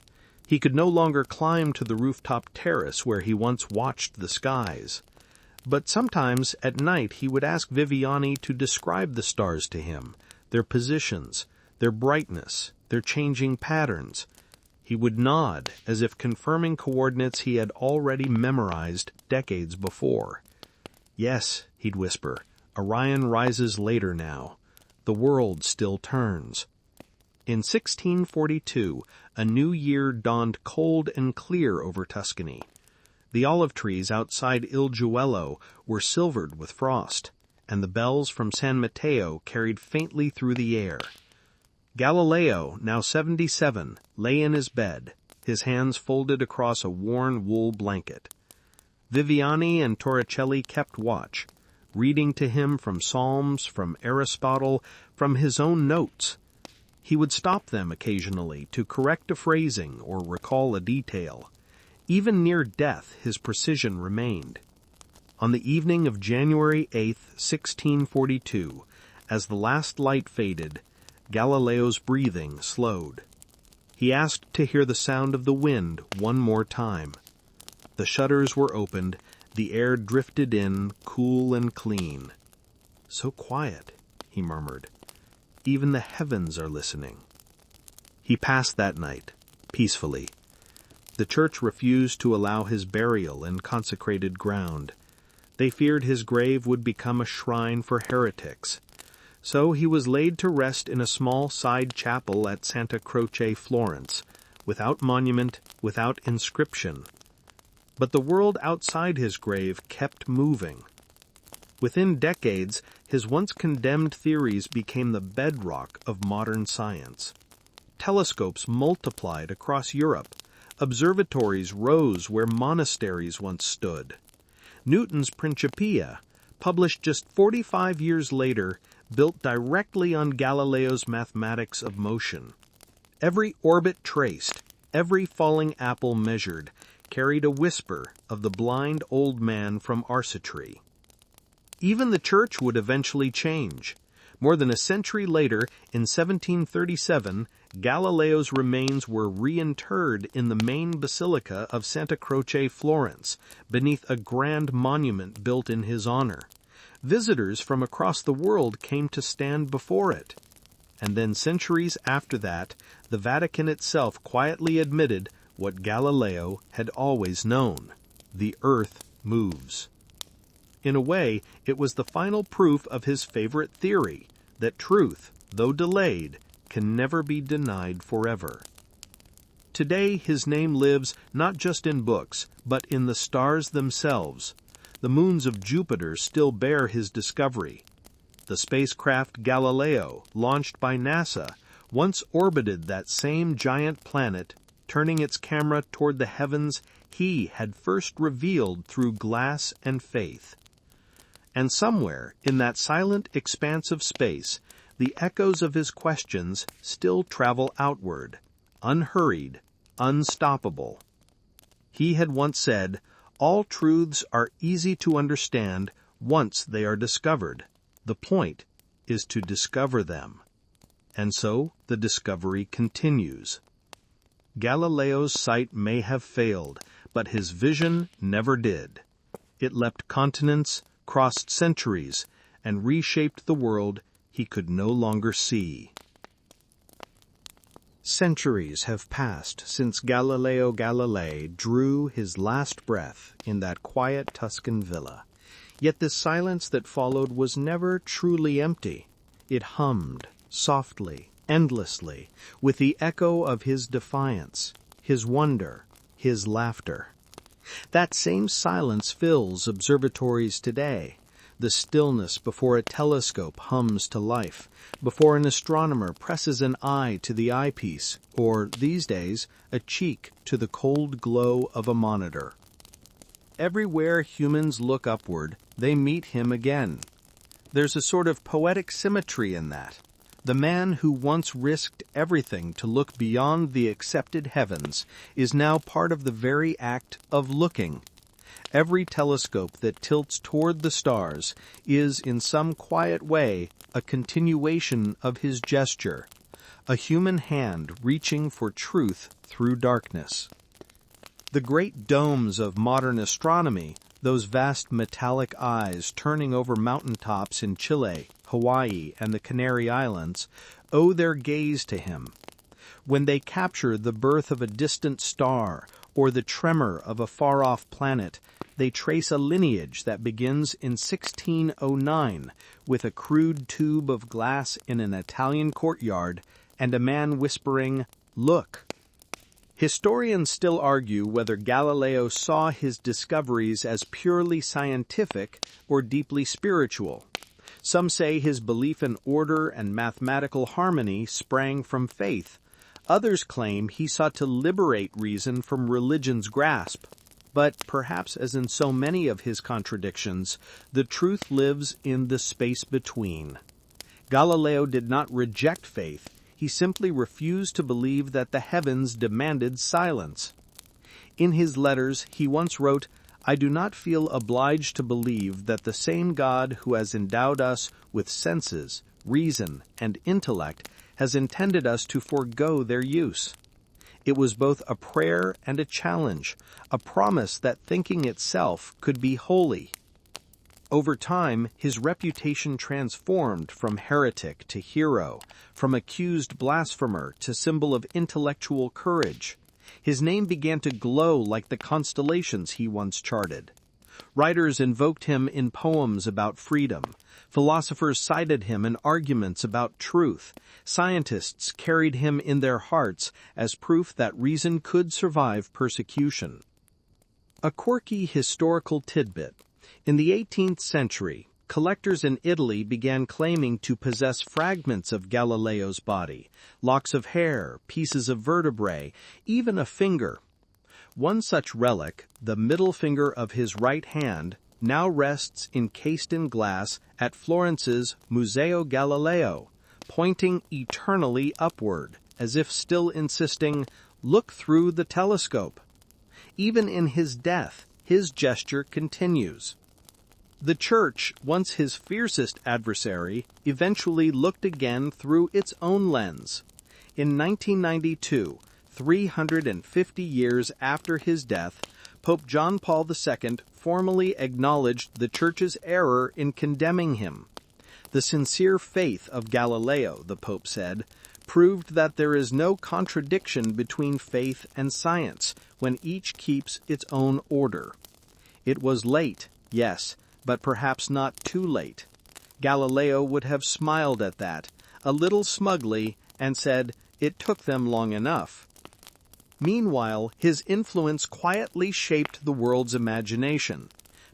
A: He could no longer climb to the rooftop terrace where he once watched the skies. But sometimes at night he would ask Viviani to describe the stars to him, their positions, their brightness, their changing patterns. He would nod, as if confirming coordinates he had already memorized decades before. "Yes," he'd whisper, "Orion rises later now. The world still turns." In 1642, a new year dawned cold and clear over Tuscany. The olive trees outside Il Gioiello were silvered with frost, and the bells from San Mateo carried faintly through the air. Galileo, now 77, lay in his bed, his hands folded across a worn wool blanket. Viviani and Torricelli kept watch, reading to him from Psalms, from Aristotle, from his own notes. He would stop them occasionally to correct a phrasing or recall a detail. Even near death, his precision remained. On the evening of January 8, 1642, as the last light faded, Galileo's breathing slowed. He asked to hear the sound of the wind one more time. The shutters were opened, the air drifted in, cool and clean. "So quiet," he murmured. "Even the heavens are listening." He passed that night, peacefully. The church refused to allow his burial in consecrated ground. They feared his grave would become a shrine for heretics. So he was laid to rest in a small side chapel at Santa Croce, Florence, without monument, without inscription. But the world outside his grave kept moving. Within decades, his once condemned theories became the bedrock of modern science. Telescopes multiplied across Europe. Observatories rose where monasteries once stood. Newton's Principia, published just 45 years later, built directly on Galileo's mathematics of motion. Every orbit traced, every falling apple measured, carried a whisper of the blind old man from Arcetri. Even the church would eventually change. More than a century later, in 1737, Galileo's remains were reinterred in the main basilica of Santa Croce, Florence, beneath a grand monument built in his honor. Visitors from across the world came to stand before it. And then centuries after that, the Vatican itself quietly admitted what Galileo had always known: the earth moves. In a way, it was the final proof of his favorite theory, that truth, though delayed, can never be denied forever. Today, his name lives not just in books, but in the stars themselves. The moons of Jupiter still bear his discovery. The spacecraft Galileo, launched by NASA, once orbited that same giant planet, turning its camera toward the heavens he had first revealed through glass and faith. And somewhere, in that silent expanse of space, the echoes of his questions still travel outward, unhurried, unstoppable. He had once said, "All truths are easy to understand once they are discovered. The point is to discover them." And so the discovery continues. Galileo's sight may have failed, but his vision never did. It leapt continents, crossed centuries, and reshaped the world he could no longer see. Centuries have passed since Galileo Galilei drew his last breath in that quiet Tuscan villa. Yet the silence that followed was never truly empty. It hummed, softly, endlessly, with the echo of his defiance, his wonder, his laughter. That same silence fills observatories today. The stillness before a telescope hums to life, before an astronomer presses an eye to the eyepiece, or, these days, a cheek to the cold glow of a monitor. Everywhere humans look upward, they meet him again. There's a sort of poetic symmetry in that. The man who once risked everything to look beyond the accepted heavens is now part of the very act of looking. Every telescope that tilts toward the stars is, in some quiet way, a continuation of his gesture, a human hand reaching for truth through darkness. The great domes of modern astronomy, those vast metallic eyes turning over mountaintops in Chile, Hawaii, and the Canary Islands, owe their gaze to him. When they capture the birth of a distant star or the tremor of a far-off planet, they trace a lineage that begins in 1609 with a crude tube of glass in an Italian courtyard and a man whispering, "Look." Historians still argue whether Galileo saw his discoveries as purely scientific or deeply spiritual. Some say his belief in order and mathematical harmony sprang from faith. Others claim he sought to liberate reason from religion's grasp. But perhaps as in so many of his contradictions, the truth lives in the space between. Galileo did not reject faith, he simply refused to believe that the heavens demanded silence. In his letters, he once wrote, "I do not feel obliged to believe that the same God who has endowed us with senses, reason, and intellect has intended us to forego their use." It was both a prayer and a challenge, a promise that thinking itself could be holy. Over time, his reputation transformed from heretic to hero, from accused blasphemer to symbol of intellectual courage. His name began to glow like the constellations he once charted. Writers invoked him in poems about freedom. Philosophers cited him in arguments about truth. Scientists carried him in their hearts as proof that reason could survive persecution. A quirky historical tidbit. In the 18th century, collectors in Italy began claiming to possess fragments of Galileo's body, locks of hair, pieces of vertebrae, even a finger. One such relic, the middle finger of his right hand, now rests encased in glass at Florence's Museo Galileo, pointing eternally upward, as if still insisting, "Look through the telescope." Even in his death, his gesture continues. The Church, once his fiercest adversary, eventually looked again through its own lens. In 1992, 350 years after his death, Pope John Paul II formally acknowledged the Church's error in condemning him. The sincere faith of Galileo, the Pope said, proved that there is no contradiction between faith and science when each keeps its own order. It was late, yes, but perhaps not too late. Galileo would have smiled at that, a little smugly, and said, "It took them long enough." Meanwhile, his influence quietly shaped the world's imagination.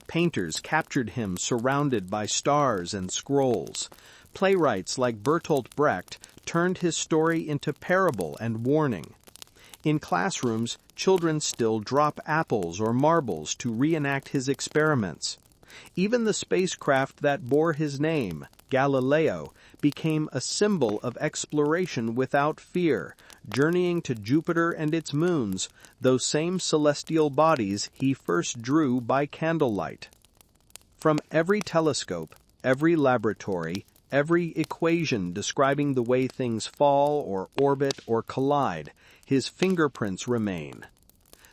A: Painters captured him surrounded by stars and scrolls. Playwrights like Bertolt Brecht turned his story into parable and warning. In classrooms, children still drop apples or marbles to reenact his experiments. Even the spacecraft that bore his name, Galileo, became a symbol of exploration without fear, journeying to Jupiter and its moons, those same celestial bodies he first drew by candlelight. From every telescope, every laboratory, every equation describing the way things fall or orbit or collide, his fingerprints remain.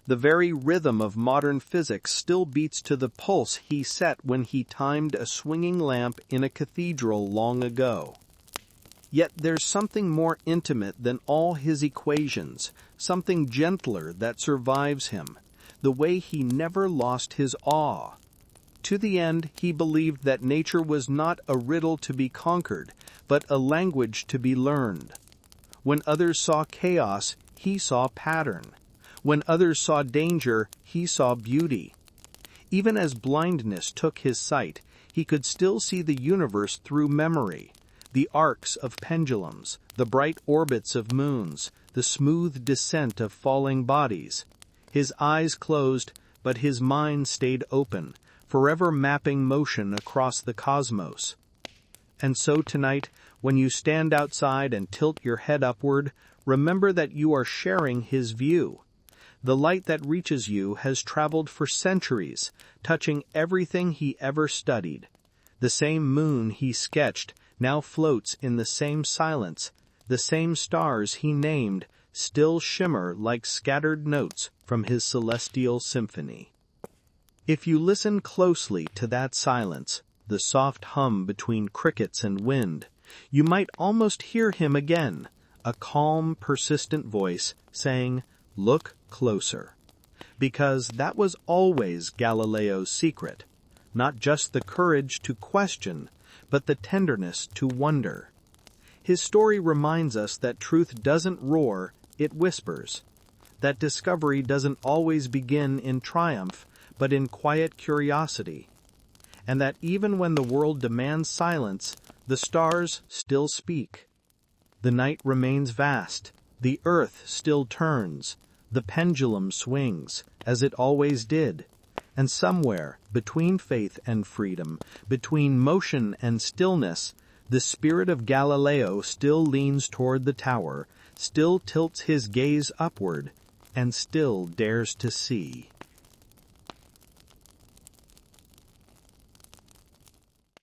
A: The very rhythm of modern physics still beats to the pulse he set when he timed a swinging lamp in a cathedral long ago. Yet there's something more intimate than all his equations, something gentler that survives him, the way he never lost his awe. To the end, he believed that nature was not a riddle to be conquered, but a language to be learned. When others saw chaos, he saw pattern. When others saw danger, he saw beauty. Even as blindness took his sight, he could still see the universe through memory. The arcs of pendulums, the bright orbits of moons, the smooth descent of falling bodies. His eyes closed, but his mind stayed open, forever mapping motion across the cosmos. And so tonight, when you stand outside and tilt your head upward, remember that you are sharing his view. The light that reaches you has traveled for centuries, touching everything he ever studied. The same moon he sketched now floats in the same silence. The same stars he named still shimmer like scattered notes from his celestial symphony. If you listen closely to that silence, the soft hum between crickets and wind, you might almost hear him again, a calm, persistent voice saying, "Look closer." Because that was always Galileo's secret, not just the courage to question, but the tenderness to wonder. His story reminds us that truth doesn't roar, it whispers. That discovery doesn't always begin in triumph, but in quiet curiosity. And that even when the world demands silence, the stars still speak. The night remains vast, the earth still turns, the pendulum swings, as it always did. And somewhere, between faith and freedom, between motion and stillness, the spirit of Galileo still leans toward the tower, still tilts his gaze upward, and still dares to see.